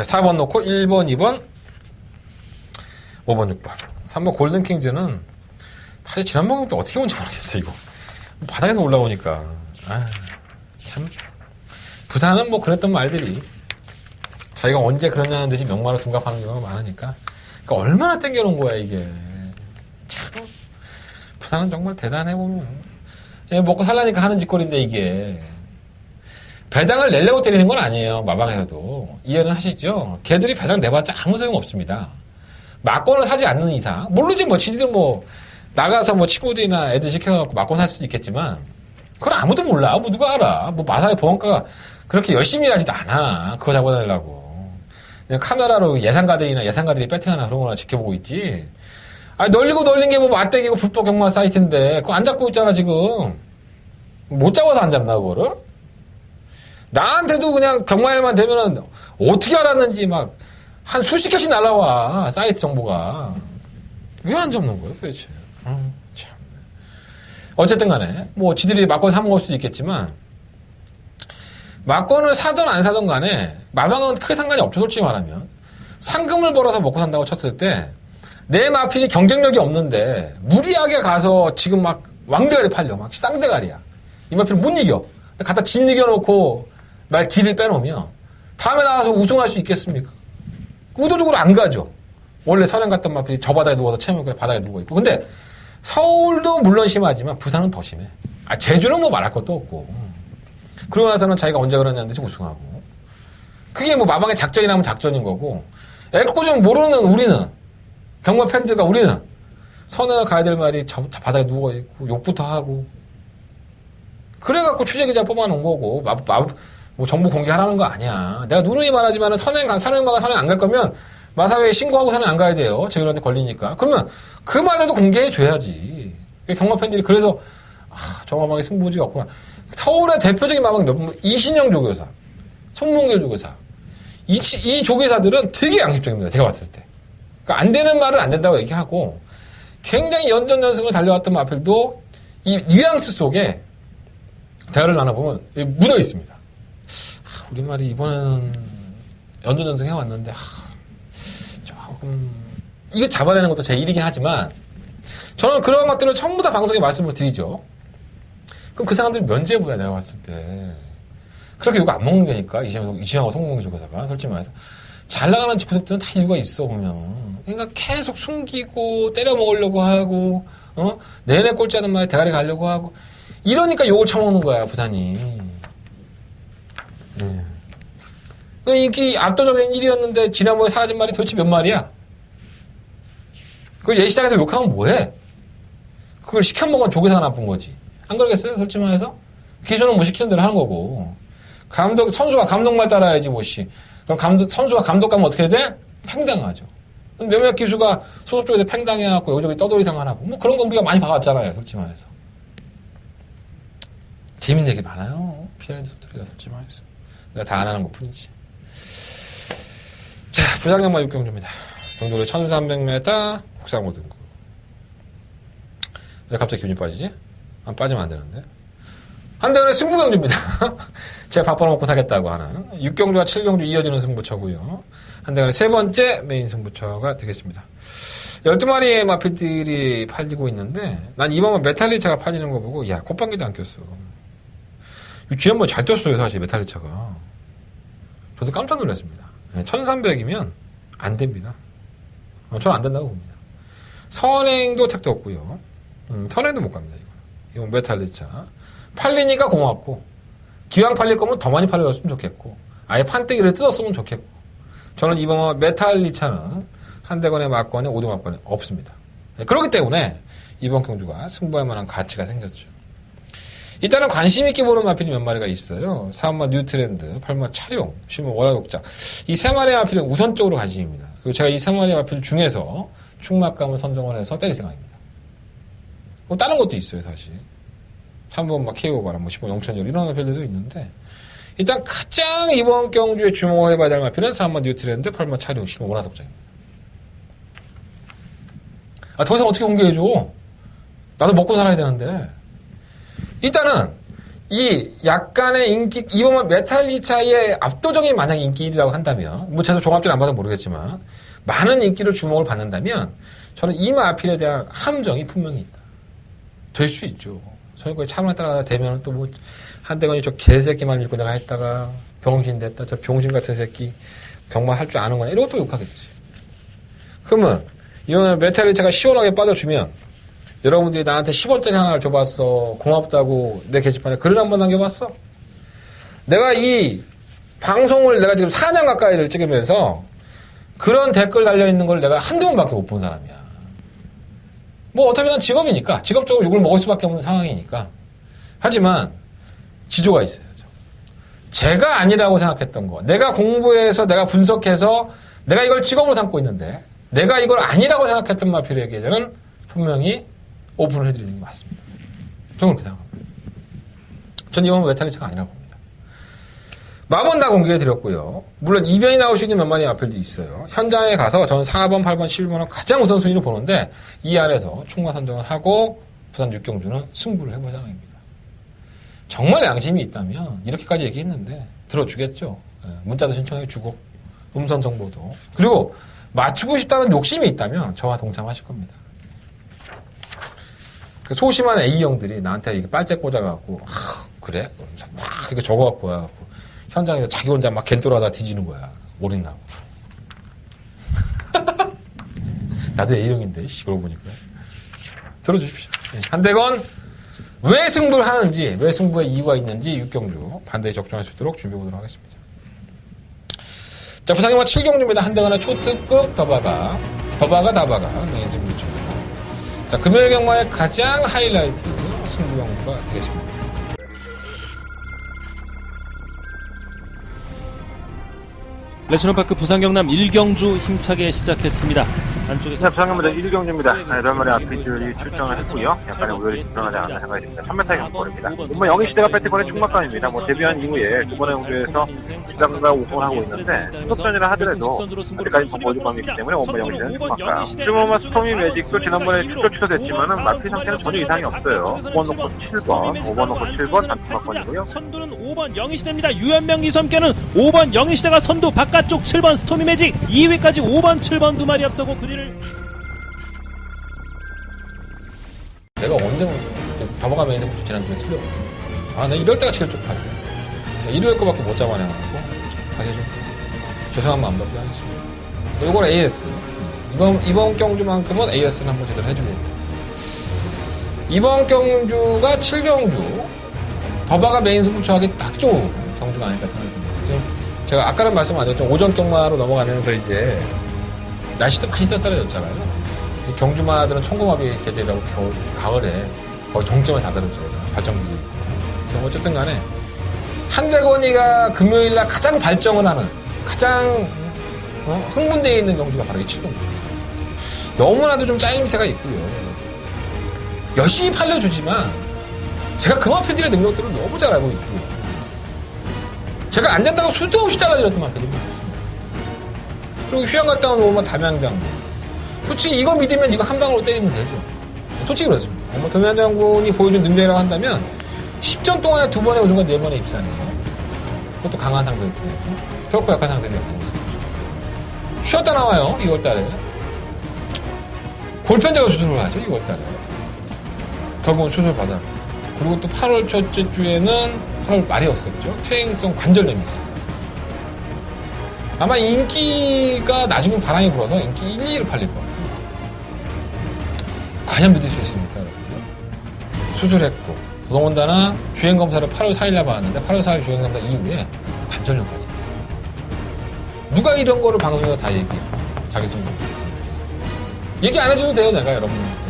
4번 놓고 1번, 2번 5번, 6번 3번 골든킹즈는 사실 지난번 경주 어떻게 온지 모르겠어. 이거 바닥에서 올라오니까 참 부산은 뭐 그랬던 말들이 자기가 언제 그러냐는 듯이 명마를 둔갑하는 경우가 많으니까 그러니까 얼마나 땡겨놓은 거야 이게. 참 부산은 정말 대단해 보면 먹고 살라니까 하는 짓거리인데 이게 배당을 내려고 때리는 건 아니에요. 마방에서도. 이해는 하시죠? 걔들이 배당 내봤자 아무 소용 없습니다. 막권을 사지 않는 이상. 모르지, 뭐, 지들 뭐, 나가서 뭐 친구들이나 애들 시켜갖고 막권 살 수도 있겠지만, 그건 아무도 몰라. 뭐 누가 알아. 뭐 마사회 보험가가 그렇게 열심히 일하지도 않아. 그거 잡아내려고. 그냥 카메라로 예상가들이 배팅하나 그런 거나 지켜보고 있지. 아니, 널린 게 뭐 맞대기고 불법 경마 사이트인데, 그거 안 잡고 있잖아, 지금. 못 잡아서 안 잡나, 그거를? 나한테도 그냥 경마일만 되면은 어떻게 알았는지 막 한 수십 개씩 날라와. 사이트 정보가. 왜 안 잡는 거야, 도대체? 참. 어쨌든 간에, 뭐, 지들이 막권 사먹을 수도 있겠지만, 막권을 사든 안 사든 간에, 마방은 크게 상관이 없죠, 솔직히 말하면. 상금을 벌어서 먹고 산다고 쳤을 때, 내 마필이 경쟁력이 없는데, 무리하게 가서 지금 막 왕대가리 팔려. 막 쌍대가리야. 이 마필을 못 이겨. 갖다 진 이겨놓고, 말 길을 빼놓으면, 다음에 나와서 우승할 수 있겠습니까? 의도적으로 안 가죠. 원래 선행 갔던 마필이 저 바닥에 누워서 채면 그냥 바닥에 누워있고. 근데, 서울도 물론 심하지만 부산은 더 심해. 제주는 뭐 말할 것도 없고. 그러고 나서는 자기가 언제 그러냐는데 우승하고. 그게 뭐 마방의 작전이라면 작전인 거고. 애꿎은 모르는 우리는, 경마 팬들과 우리는 선행을 가야 될 말이 저 바닥에 누워있고 욕부터 하고. 그래갖고 취재기자 뽑아놓은 거고. 뭐 정보 공개하라는 거 아니야. 내가 누누이 말하지만 선행마가 선행 안 갈 거면 마사회에 신고하고 선행 안 가야 돼요. 저희한테 걸리니까. 그러면 그 말들도 공개해줘야지. 경마 팬들이 그래서 저 마방에 승부지가 없구나. 서울의 대표적인 마방 몇 분, 이신영 조교사, 손문길 조교사. 이 조교사들은 되게 양심적입니다. 제가 봤을 때. 그러니까 안 되는 말은 안 된다고 얘기하고 굉장히 연전연승을 달려왔던 마필도 이 뉘앙스 속에 대화를 나눠보면 묻어 있습니다. 우리 말이 이번에는 연전연승 해왔는데 조금 이거 잡아내는 것도 제 일이긴 하지만 저는 그런 것들을 전부 다 방송에 말씀을 드리죠. 그럼 그 사람들이 면죄부야 내가 봤을 때. 그렇게 욕 안 먹는 게니까 이시영하고 송봉기 조교사가 솔직히 말해서 잘 나가는 구석들은 다 이유가 있어 보면. 그러니까 계속 숨기고 때려 먹으려고 하고 내내 꼴찌하는 말에 대가리 가려고 하고 이러니까 욕을 처먹는 거야 부산이. 그 인기 압도적인 1위였는데 지난번에 사라진 말이 도대체 몇 마리야? 그걸 예시장에서 욕하면 뭐해? 그걸 시켜먹은 조교사가 나쁜 거지. 안 그러겠어요? 솔직히 말해서? 기존은 뭐 시키는 대로 하는 거고. 선수가 감독 말 따라야지, 뭐씨. 그럼 선수가 감독 가면 어떻게 돼? 팽당하죠. 몇몇 기수가 소속 쪽에서 팽당해갖고 여기저기 떠돌이 생활하고. 뭐 그런 거 우리가 많이 봐왔잖아요, 솔직히 말해서. 재밌는 얘기 많아요. 피아니스 소리가 솔직히 말해서. 내가 다 안 하는 것 뿐이지. 자, 부산경마 6경주입니다. 경도를 1300m 국상고등부. 왜 갑자기 기분이 빠지지? 안 빠지면 안 되는데. 한대원의 승부경주입니다. 제가 바꿔놓고 사겠다고 하는 6경주와 7경주 이어지는 승부처고요. 한대원의 세 번째 메인 승부처가 되겠습니다. 12마리의 마필들이 팔리고 있는데 난 이번만 메탈리차가 팔리는 거 보고 야, 콧방귀도 안 꼈어. 지난번에 잘 떴어요, 사실 메탈리차가. 저도 깜짝 놀랐습니다. 1300이면 안 됩니다. 저는 안 된다고 봅니다. 선행도 택도 없고요. 선행도 못 갑니다, 이거 메탈리차. 팔리니까 고맙고, 기왕 팔릴 거면 더 많이 팔려줬으면 좋겠고, 아예 판때기를 뜯었으면 좋겠고, 저는 이번 메탈리차는 한대건의 막권에 5등 막권에 없습니다. 그렇기 때문에 이번 경주가 승부할 만한 가치가 생겼죠. 일단은 관심 있게 보는 마필이 몇 마리가 있어요. 4마 뉴트렌드, 8마 차룡, 10마 월화욕자. 이 세 마리의 마필은 우선적으로 관심입니다. 그리고 제가 이 세 마리의 마필 중에서 충막감을 선정을 해서 때릴 생각입니다. 뭐 다른 것도 있어요, 사실. 3번 막 KO바람, 뭐 10번 영천열 이런 마필들도 있는데 일단 가장 이번 경주에 주목을 해봐야 될 마필은 4마 뉴트렌드, 8마 차룡, 10마 월화욕자입니다. 더 이상 어떻게 공개해줘? 나도 먹고 살아야 되는데. 일단은 이 약간의 인기 이번 메탈리차의 압도적인 만약 인기 1위라고 한다면 뭐 제가 종합적으로 안 봐도 모르겠지만 많은 인기를 주목을 받는다면 저는 이 마필에 대한 함정이 분명히 있다. 될 수 있죠. 저는 거의 차만 따라가다 되면 또 뭐 한대건이 저 개새끼만 읽고 내가 했다가 병신 됐다. 저 병신 같은 새끼 경마 할 줄 아는 거냐 이러고 또 욕하겠지. 그러면 이번에 메탈리차가 시원하게 빠져주면 여러분들이 나한테 10원짜리 하나를 줘봤어. 고맙다고 내 게시판에 글을 한번 남겨봤어? 내가 이 방송을 내가 지금 4년 가까이를 찍으면서 그런 댓글 달려있는 걸 내가 한두 번밖에 못 본 사람이야. 뭐 어차피 난 직업이니까, 직업적으로 욕을 먹을 수밖에 없는 상황이니까. 하지만 지조가 있어야죠. 제가 아니라고 생각했던 거, 내가 공부해서 내가 분석해서 내가 이걸 직업으로 삼고 있는데 내가 이걸 아니라고 생각했던 마필에게는 분명히 오픈을 해드리는 게 맞습니다. 저는 그렇게 생각합니다. 전 이번 메탈리스트가 아니라고 봅니다. 마번 다 공개해드렸고요. 물론 이변이 나올 수 있는 몇 마리 마필도 있어요. 현장에 가서 저는 4번, 8번, 11번은 가장 우선순위로 보는데 이 안에서 총괄 선정을 하고 부산 육경주는 승부를 해볼 상황입니다. 정말 양심이 있다면 이렇게까지 얘기했는데 들어주겠죠. 문자도 신청해주고 음성 정보도. 그리고 맞추고 싶다는 욕심이 있다면 저와 동참하실 겁니다. 그 소심한 A형들이 나한테 이게 빨대 꽂아갖고 그래? 그러면서 막 이렇게 적어갖고 와갖고 현장에서 자기 혼자 막 겐토라다 뒤지는 거야. 올인나고. 나도 A형인데 그러고 보니까. 들어주십시오. 한대건 왜 승부를 하는지, 왜 승부에 이유가 있는지 육경주 반드시 적중할 수 있도록 준비해보도록 하겠습니다. 자, 부상영화 7경주입니다. 한대건의 초특급 더바가 메인 승부죠. 자, 금요일 경마의 가장 하이라이트 승부 경주가 되겠습니다. 레지던파크 부산경남 1경주 힘차게 시작했습니다. 안쪽에서 네, 부산경마대 1경주입니다. 8마리 아피들이 출전을 했고요. 약간의 우열이 드러나지 않았나 생각이 듭니다. 3m의 경주입니다. 뭐 영희시대가 패티권의 충막감입니다. 뭐 데뷔한 이후에 두 번의 경주에서 시장과 우승을 하고 있는데 수급전이라 하더라도 아직까지 더 보여주감이 있기 때문에 원번 영희시대는 충막감. 지금 스토미 매직도 지난번에 취소됐지만은 마피 상태는 전혀 이상이 없어요. 5번 놓고 7번, 5번 놓고 7번 단투막권이고요. 선두는 5번 영희시대입니다. 유현명 이섬께는 5번 영희시대가 선두 바깥쪽 7번 스토미 매직 2위까지 5번 7번 두 마리 앞서고 그리를 내가 언제 더버가면 이제부터 지난주에 틀려. 나 이럴 때가 제일 쪽팔려. 일요일 거밖에 못 잡아내가지고 사실 좀 죄송한 마음밖에 하겠습니다. 이건 AS. 이번 경주만큼은 AS는 한번 제대로 해주겠다. 이번 경주가 7경주 더바가 메인 승부처하기 딱 좋은 경주가 아닐까 생각이 듭니다. 지금 제가 아까는 말씀 안 드렸지만 오전 경마로 넘어가면서 이제 날씨도 많이 쌀쌀해졌잖아요. 이 경주마들은 총고마비 계절이라고 가을에 거의 정점에 다다르죠. 발전기도 있고. 그래서 어쨌든 간에 한대건이가 금요일날 가장 발정을 하는 가장 흥분되어 있는 경주가 바로 이 7경주. 너무나도 좀 짜임새가 있고요. 열심히 팔려주지만 제가 그 마필들의 능력들을 너무 잘 알고 있고요. 제가 안 된다고 수도 없이 잘라드렸던 마필들이 많습니다. 그리고 휴양 갔다 온 오면 담양장군. 솔직히 이거 믿으면 이거 한 방으로 때리면 되죠. 솔직히 그렇습니다. 뭐 담양장군이 보여준 능력이라고 한다면 10전 동안에 2번의 우승과 4번의 입상이에요. 그것도 강한 상대를 통해서 결코 약한 상대를 아니었어요. 쉬었다 나와요. 2월달에 골편제가 수술을 하죠. 2월달에 결국은 수술 받아. 그리고 또 8월 첫째 주에는 8월 말이었었죠. 퇴행성 관절염이 있습니다. 아마 인기가 나중에 바람이 불어서 인기 1, 2위를 팔릴 것 같아요. 과연 믿을 수 있습니까, 여러분? 수술했고, 더더군다나 주행검사를 8월 4일날 받았는데 8월 4일 주행검사 이후에 관절염까지 있어요. 누가 이런 거를 방송에서 다 얘기해줘. 자기 승부. 얘기 안 해줘도 돼요, 내가 여러분들한테.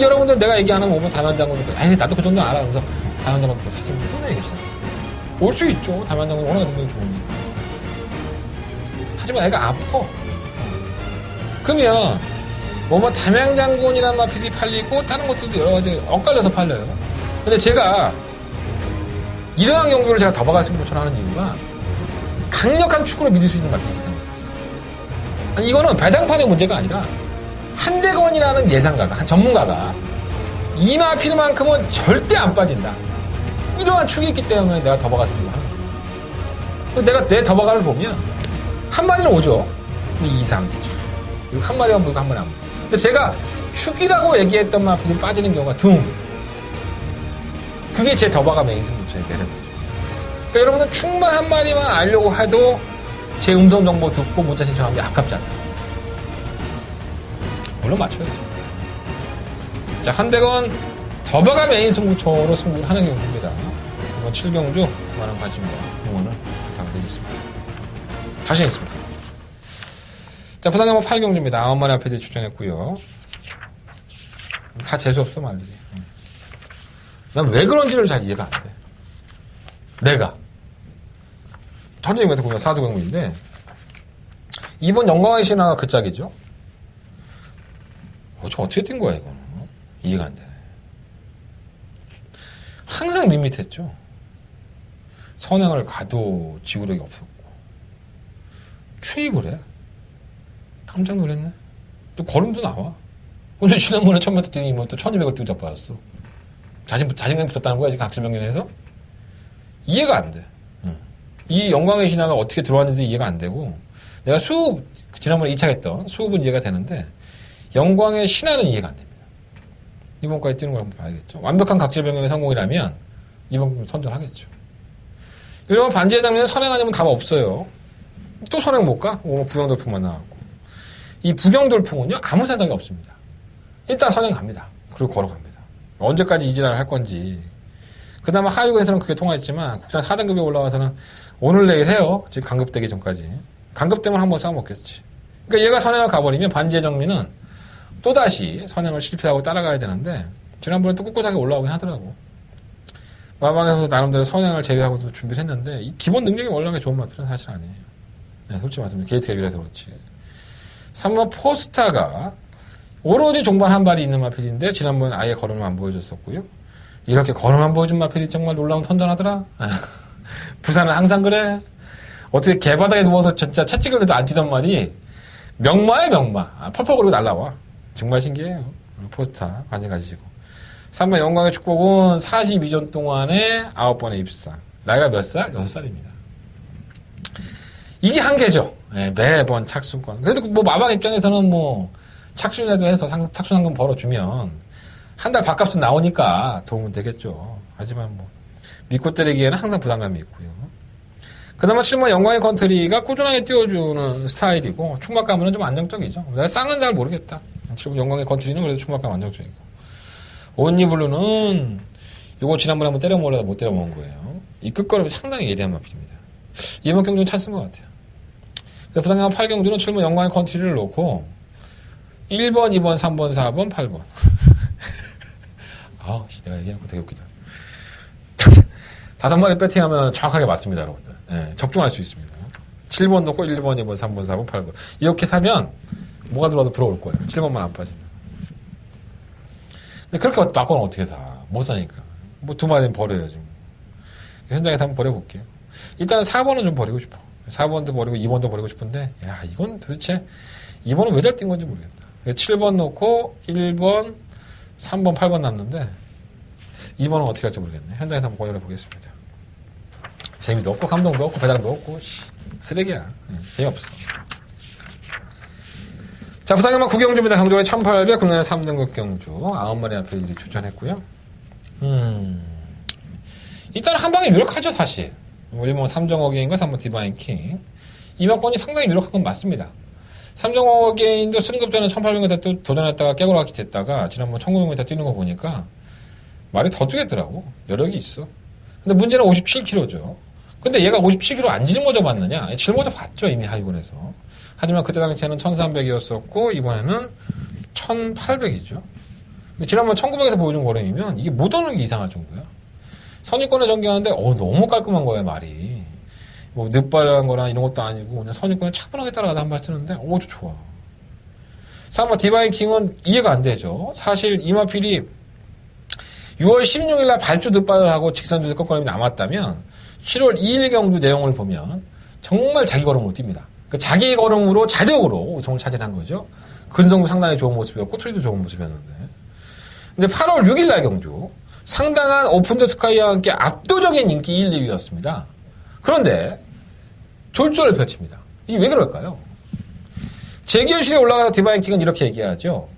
여러분들 내가 얘기 안 하면 오면 담양장군도 에이 나도 그 정도는 알아. 그래서 담양장군도 사진 뿜어내 계시잖아. 올 수 있죠. 담양장군 워낙 능력이 좋으니까. 하지만 애가 아파. 그러면 뭐 담양장군이란 마필이 팔리고 다른 것들도 여러 가지 엇갈려서 팔려요. 근데 제가 이러한 경기를 제가 더박아 승부처럼 하는 이유가 강력한 축구를 믿을 수 있는 마필이기 때문입니다. 아니 이거는 배당판의 문제가 아니라 한대건이라는 예상가가 한 전문가가 이 마필만큼은 절대 안 빠진다. 이러한 축이 있기 때문에 내가 더박아 승부를 하는 거예요. 내가 내 더박아를 보면 한 마리는 오죠. 근데 2, 3, 그리고 한 마리가 물고 한 마리 안 물고. 근데 제가 축이라고 얘기했던 마필이 빠지는 경우가 드뭅니다. 그게 제 더바가 메인 승부처의 매력이죠. 그러니까 여러분들 축만 한 마리만 알려고 해도 제 음성 정보 듣고 문자 신청하는 게 아깝지 않다. 물론 맞춰야죠. 자, 한대건 더바가 메인 승부처로 승부를 하는 경우입니다. 이번 7경주 많은 관심과 응원을 부탁드리겠습니다. 자신 있습니다. 자, 부산경마 8경주입니다. 9마리 앞에 출전했고요. 다 재수없어, 말들이. 난 왜 그런지를 잘 이해가 안 돼. 내가. 천지경매도 공연 사수경무인데, 이번 영광의 신화가 그 짝이죠? 저 어떻게 뛴 거야, 이거는? 이해가 안 되네. 항상 밋밋했죠. 선행을 가도 지구력이 없었고. 추입을 해. 깜짝 놀랐네. 또 걸음도 나와. 오늘 지난번에 1000m 뛰니 또 1200을 뛰고 자빠졌어. 자신감이 붙었다는 거야, 지금 각질병연에서? 이해가 안 돼. 이 영광의 신화가 어떻게 들어왔는지 이해가 안 되고, 내가 지난번에 2차 했던 수업은 이해가 되는데, 영광의 신화는 이해가 안 됩니다. 이번까지 뛰는 걸 한번 봐야겠죠. 완벽한 각질병연의 성공이라면, 이번 선전하겠죠. 일본 반지의 장면은 선행 아니면 답 없어요. 또 선행 못 가? 부경돌풍만 나왔고. 이 부경돌풍은요, 아무 생각이 없습니다. 일단 선행 갑니다. 그리고 걸어갑니다. 언제까지 이지랄을 할 건지. 그 다음에 하위국에서는 그게 통화했지만, 국산 4등급에 올라와서는 오늘 내일 해요. 지금 강급되기 전까지. 강급되면 한번 싸워먹겠지. 그러니까 얘가 선행을 가버리면 반지의 정민은 또다시 선행을 실패하고 따라가야 되는데, 지난번에 또 꿋꿋하게 올라오긴 하더라고. 마방에서 나름대로 선행을 제외하고도 준비를 했는데, 이 기본 능력이 원래 좋은 마필은 사실 아니에요. 네, 솔직히 말씀드리면 게이트가 유리해서 그렇지. 3번 포스타가 오로지 종반 한 발이 있는 마필인데 지난번에 아예 걸음을 안 보여줬었고요. 이렇게 걸음 안 보여준 마필이 정말 놀라운 선전하더라. 부산은 항상 그래. 어떻게 개바닥에 누워서 진짜 채찍을 해도 안 튀던 말이 명마야 명마. 펄펄 거리고 날라와. 정말 신기해요. 포스타 관심 가지시고. 3번 영광의 축복은 42전 동안에 9번의 입상. 나이가 몇 살? 6살입니다. 이게 한계죠. 네, 매번 착순권. 그래도 뭐 마방 입장에서는 뭐 착순이라도 해서 착순 한금 벌어주면 한 달 밥값은 나오니까 도움은 되겠죠. 하지만 뭐 믿고 때리기에는 항상 부담감이 있고요. 그나마 7번 영광의 컨트리가 꾸준하게 띄워주는 스타일이고 충막감은 좀 안정적이죠. 내가 쌍은 잘 모르겠다. 7번 영광의 컨트리는 그래도 충막감 안정적이고. 온니블루는 요거 지난번에 한번 때려 먹으려다 못 때려 먹은 거예요. 이 끝걸음이 상당히 예리한 마필입니다. 이번 경주는 찬스인 것 같아요. 부산경마 8경주는 7번 영광의 컨트리를 놓고 1번, 2번, 3번, 4번, 8번. 아우, 내가 얘기하는 거 되게 웃기다. 5마리 배팅하면 정확하게 맞습니다, 여러분들. 네, 적중할 수 있습니다. 7번 놓고 1번, 2번, 3번, 4번, 8번. 이렇게 사면 뭐가 들어와도 들어올 거예요. 7번만 안 빠지면. 근데 그렇게 맞고는 어떻게 사? 못 사니까. 뭐 2마리는 버려야지. 현장에서 한번 버려볼게요. 일단은 4번은 좀 버리고 싶어. 4번도 버리고 2번도 버리고 싶은데, 야, 이건 도대체 2번은 왜 잘 뛴 건지 모르겠다. 7번 놓고 1번, 3번, 8번 남는데 2번은 어떻게 할지 모르겠네. 현장에서 한번 고려해 보겠습니다. 재미도 없고 감동도 없고 배당도 없고 쓰레기야. 재미없어. 자, 부산경마 9경주입니다. 경주에 1800 국내 3등급 경주 9마리 앞에 일이 출전했고요. 일단 한 방에 유력하죠, 사실. 1번 삼정어게인과 3번 디바인킹. 이만권이 상당히 유력한 건 맞습니다. 삼정어게인도 승급전에 1800m 또 도전했다가 깨고락이 됐다가 지난번 1900m 뛰는 거 보니까 말이 더 뛰겠더라고. 여력이 있어. 근데 문제는 57kg죠. 근데 얘가 57kg 안 짊어져 봤느냐? 짊어져 봤죠, 이미 하위군에서. 하지만 그때 당시에는 1300이었었고 이번에는 1800이죠. 근데 지난번 1900에서 보여준 걸음이면 이게 못 오는 게 이상할 정도야. 선입권에 전개하는데 너무 깔끔한 거야, 말이. 뭐 늦발한 거나 이런 것도 아니고 그냥 선입권에 차분하게 따라가다 한 발 쓰는데 좋아. 3번 디바인킹은 이해가 안 되죠. 사실 이마필이 6월 16일 날 발주 늦발을 하고 직선주의 꺾걸음이 남았다면 7월 2일 경주 내용을 보면 정말 자기 걸음으로 뜁니다. 그 자기 걸음으로 자력으로 우승을 차지한 거죠. 근성도 상당히 좋은 모습이었고 트리도 좋은 모습이었는데. 근데 8월 6일 날 경주 상당한 오픈 더 스카이와 함께 압도적인 인기 1, 2위였습니다. 그런데 졸조를 펼칩니다. 이게 왜 그럴까요? 재결실에 올라가서 디바인킹은 이렇게 얘기하죠.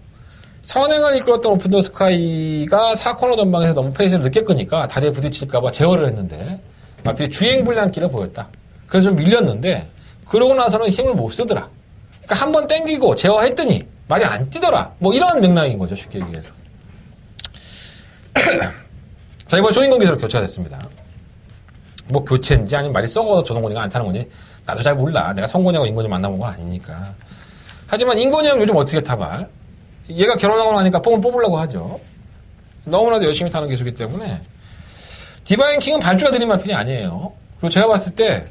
선행을 이끌었던 오픈 더 스카이가 4코너 전방에서 너무 페이스를 늦게 끄니까 다리에 부딪힐까봐 제어를 했는데 마필이 주행불량기를 보였다. 그래서 좀 밀렸는데 그러고 나서는 힘을 못 쓰더라. 그러니까 한번 땡기고 제어했더니 말이 안 뛰더라. 뭐 이런 맥락인 거죠, 쉽게 얘기해서. 자, 이번 조인공 기수로 교체가 됐습니다. 뭐 교체인지 아니면 말이 썩어서 조성곤이가 안 타는 거니 나도 잘 몰라. 내가 성곤이하고 인곤이 만나본 건 아니니까. 하지만 인곤이 형 요즘 어떻게 타 말? 얘가 결혼하고 나니까 뽕을 뽑으려고 하죠. 너무나도 열심히 타는 기수이기 때문에 디바인 킹은 발주가 드린 말편이 아니에요. 그리고 제가 봤을 때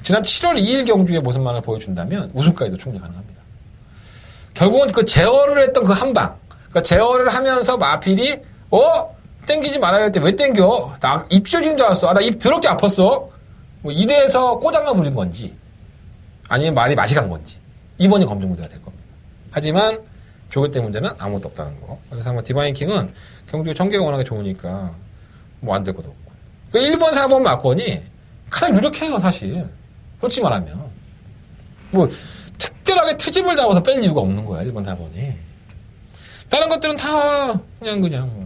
지난 7월 2일 경주의 모습만을 보여준다면 우승까지도 충분히 가능합니다. 결국은 그 제어를 했던 그 한 방, 그러니까 제어를 하면서 마필이 땡기지 말아야 할 때 왜 땡겨? 나 입 찢어진 줄 알았어. 나 입 더럽게 아팠어. 뭐 이래서 꼬장나 부린 건지 아니면 말이 맛이 간 건지 이번이 검증 문제가 될 겁니다. 하지만 조교 때 문제는 아무것도 없다는 거. 그래서 아마 디바인 킹은 경주의 전개가 워낙에 좋으니까 뭐 안 될 것도 없고. 그 1번, 4번 막건이 가장 유력해요, 사실. 솔직히 말하면. 뭐 특별하게 트집을 잡아서 뺄 이유가 없는 거야, 1번, 4번이. 다른 것들은 다 그냥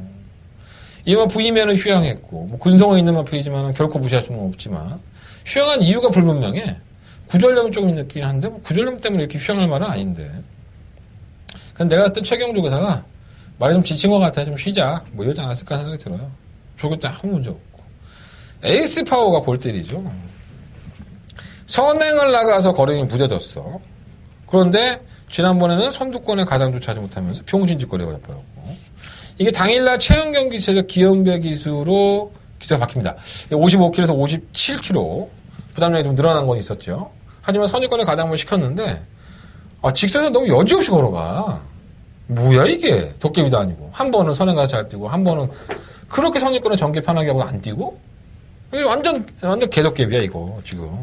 이만 부이면은 휴양했고 뭐 근성은 있는 마필이지만 결코 무시할 수는 없지만 휴양한 이유가 불분명해. 구전염이 조금 있긴 한데 뭐 구전염 때문에 이렇게 휴양할 말은 아닌데. 근데 내가 했던 최경조 교사가 말이 좀 지친 것 같아. 좀 쉬자. 뭐 이러지 않았을까 생각이 들어요. 조교 때 아무 문제 없고. 에이스 파워가 골 때리죠. 선행을 나가서 거리는 무뎌졌어. 그런데 지난번에는 선두권에 가장조차 하지 못하면서 평진직거리가 엿보였고 이게 당일날 체형 경기에서 기연배 기수로 기수가 바뀝니다. 55km에서 57km 부담량이 좀 늘어난 건 있었죠. 하지만 선두권에 가장을 시켰는데 직선에서 너무 여지없이 걸어가. 뭐야 이게. 도깨비도 아니고 한 번은 선행 가서 잘 뛰고 한 번은 그렇게 선두권에 전개 편하게 하고 안 뛰고 이게 완전 개도깨비야 이거 지금.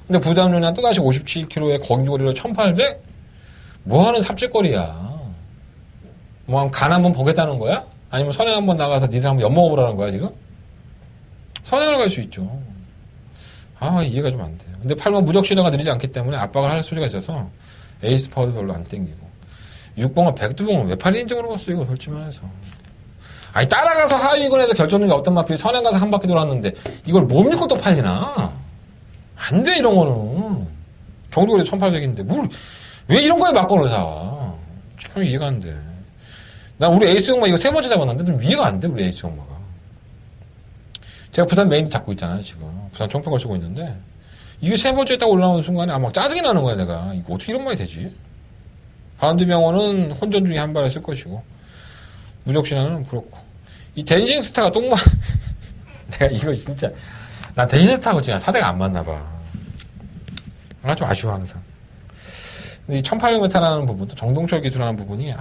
근데 부담률이 또다시 57km에 거리를 1800? 뭐하는 삽질거리야. 뭐 간 한번 보겠다는 거야? 아니면 선행 한번 나가서 니들 한번 엿먹어보라는 거야 지금? 선행을 갈 수 있죠. 이해가 좀 안 돼요. 근데 8번 무적 신호가 느리지 않기 때문에 압박을 할 소리가 있어서 에이스 파워도 별로 안 땡기고 6번과 백두봉은 왜 8인 인증으로 갔어 이거 솔직히 말해서. 따라가서 하위권에서 결정력이 없던 마필이 선행 가서 한 바퀴 돌았는데 이걸 못 믿고 또 팔리나? 안 돼 이런 거는. 경주거리 1800인데 왜 이런 거에 막건을 사? 참 이해가 안 돼. 난 우리 에이스 형마 이거 3번째 잡았는데 좀 이해가 안 돼 우리 에이스 형마가. 제가 부산 메인 잡고 있잖아요 지금. 부산 청평을 쓰고 있는데 이게 3번째에 딱 올라오는 순간에 막 짜증이 나는 거야 내가. 이거 어떻게 이런 말이 되지? 바운드병원은 혼전 중에 한 발을 쓸 것이고 무적신화는 그렇고 이 댄싱 스타가 똥만 내가 이거 진짜 난 댄싱 스타하고 진짜 사대가 안 맞나 봐. 좀 아쉬워 항상. 근데 이 1800m라는 부분도 정동철 기술하는 부분이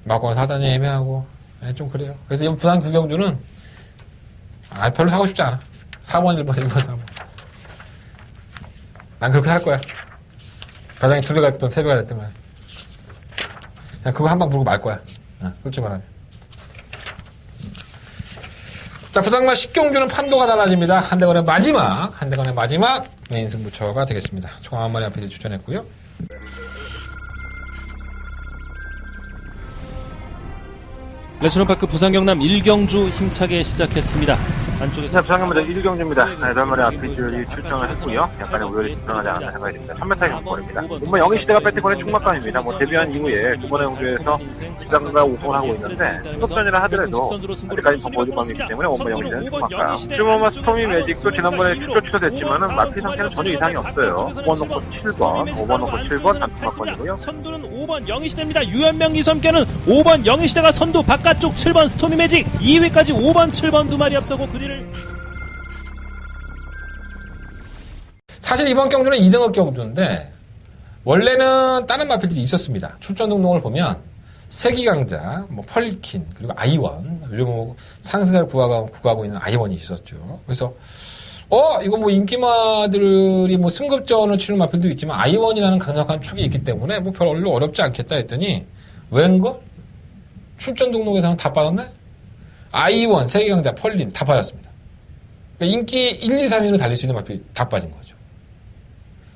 막고는 사단이 애매하고 좀 그래요. 그래서 이번 부산 구경주는 별로 사고 싶지 않아. 4번, 1번, 1번, 4번. 난 그렇게 살 거야. 가장이 2배가 됐든 3배가 됐든 말. 그냥 그거 한 방 부르고 말 거야. 솔직히 말하면. 자, 부산과 식경주는 판도가 달라집니다. 한대건의 마지막 메인 승부처가 되겠습니다. 총 9마리 앞에 추천했고요. 레시노파크 부산 경남 1경주 힘차게 시작했습니다. 안쪽에서 부산경마자 1경주입니다. 8마리 앞피줄이 출전을 했고요. 약간의 우열이 드러나지 않았나 생각이 듭니다. 3m 경주입니다. 뭐 영희시대가 배트권의 충막감입니다. 데뷔한 이후에 두번의 경주에서 부산과 우승을 하고 있는데 수급전이라 하더라도 아직까지 더 보여주감이기 때문에 원번 영희시대는 충막감. 슈머마 스토미 매직도 지난번에 취소됐지만은 마피 상태는 전혀 이상이 없어요. 5번 놓고 7번, 5번 놓고 7번 단투막권이고요. 선두는 5번 영희시대입니다. 유현명 이섬께는 5번 영희시대가 선두 바깥쪽 7번 스토미 매직 2위까지 5번 7번 2마리 앞서고 그 뒤를 사실 이번 경주는 2등급 경주인데 원래는 다른 마필들이 있었습니다. 출전 등록을 보면 세기강자, 펄킨 그리고 아이원 요즘 상승세를 구가하고 있는 아이원이 있었죠. 그래서 이거 인기마들이 승급전을 치는 마필도 있지만 아이원이라는 강력한 축이 있기 때문에 별로 어렵지 않겠다 했더니 웬걸? 출전 등록에서는 다 빠졌네? 아이원, 세계강자, 펄린 다 빠졌습니다. 그러니까 인기 1, 2, 3위로 달릴 수 있는 마필이 다 빠진 거죠.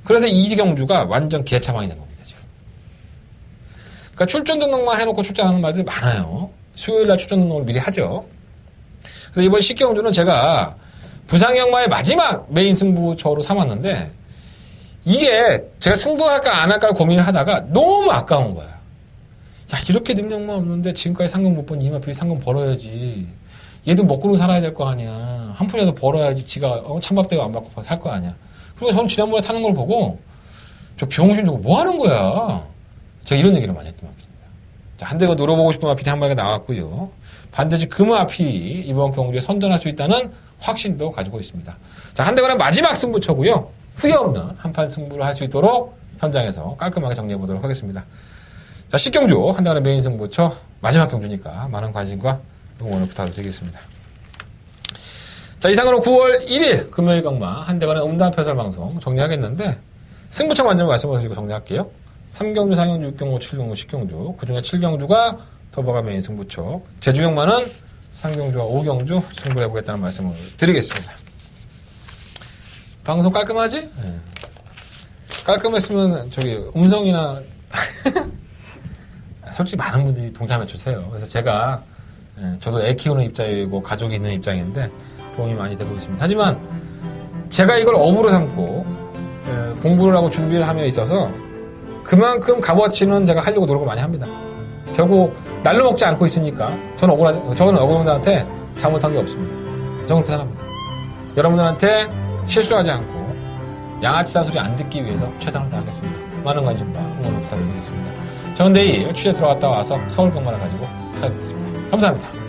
그래서 이 경주가 완전 개차방이 된 겁니다, 지금. 그러니까 출전 등록만 해놓고 출전하는 말들이 많아요. 수요일날 출전 등록을 미리 하죠. 그래서 이번 식경주는 제가 부산경마의 마지막 메인 승부처로 삼았는데 이게 제가 승부할까 안 할까를 고민을 하다가 너무 아까운 거야. 이렇게 능력만 없는데 지금까지 상금 못 본 이 마필이 상금 벌어야지. 얘도 먹고는 살아야 될 거 아니야. 한 푼이라도 벌어야지 지가 찬밥대가 안 받고 살 거 아니야. 그리고 저는 지난번에 타는 걸 보고 저 병신 저거 뭐 하는 거야. 제가 이런 얘기를 많이 했던 마필입니다. 자, 한 대가 노려보고 싶은 마필이 한 마리가 나왔고요. 반드시 그 마필이 이번 경주에 선전할 수 있다는 확신도 가지고 있습니다. 자, 한 대가는 마지막 승부처고요. 후회 없는 한판 승부를 할 수 있도록 현장에서 깔끔하게 정리해 보도록 하겠습니다. 자, 10경주 한 대가는 메인 승부처 마지막 경주니까 많은 관심과 응원을 부탁드리겠습니다. 자, 이상으로 9월 1일 금요일 강마 한 대가는 음담 패설 방송 정리하겠는데 승부처 먼저 말씀을 드리고 정리할게요. 3경주, 4경주, 6경주, 7경주, 10경주 그 중에 7경주가 더버가 메인 승부처 제주경마는 3경주와 5경주 승부를 해보겠다는 말씀을 드리겠습니다. 방송 깔끔하지? 네. 깔끔했으면 저기 음성이나 솔직히 많은 분들이 동참해 주세요. 그래서 제가 저도 애 키우는 입장이고 가족이 있는 입장인데 도움이 많이 되고 있습니다. 하지만 제가 이걸 업으로 삼고 공부를 하고 준비를 함에 있어서 그만큼 값어치는 제가 하려고 노력을 많이 합니다. 결국 날로 먹지 않고 있으니까 저는 어머님들한테 잘못한 게 없습니다. 저는 그렇게 생각합니다. 여러분들한테 실수하지 않고 양아치 사소리 안 듣기 위해서 최선을 다하겠습니다. 많은 관심과 응원을 부탁드리겠습니다. 저는 내일 취재 들어갔다 와서 서울 경마를 가지고 찾아뵙겠습니다. 감사합니다.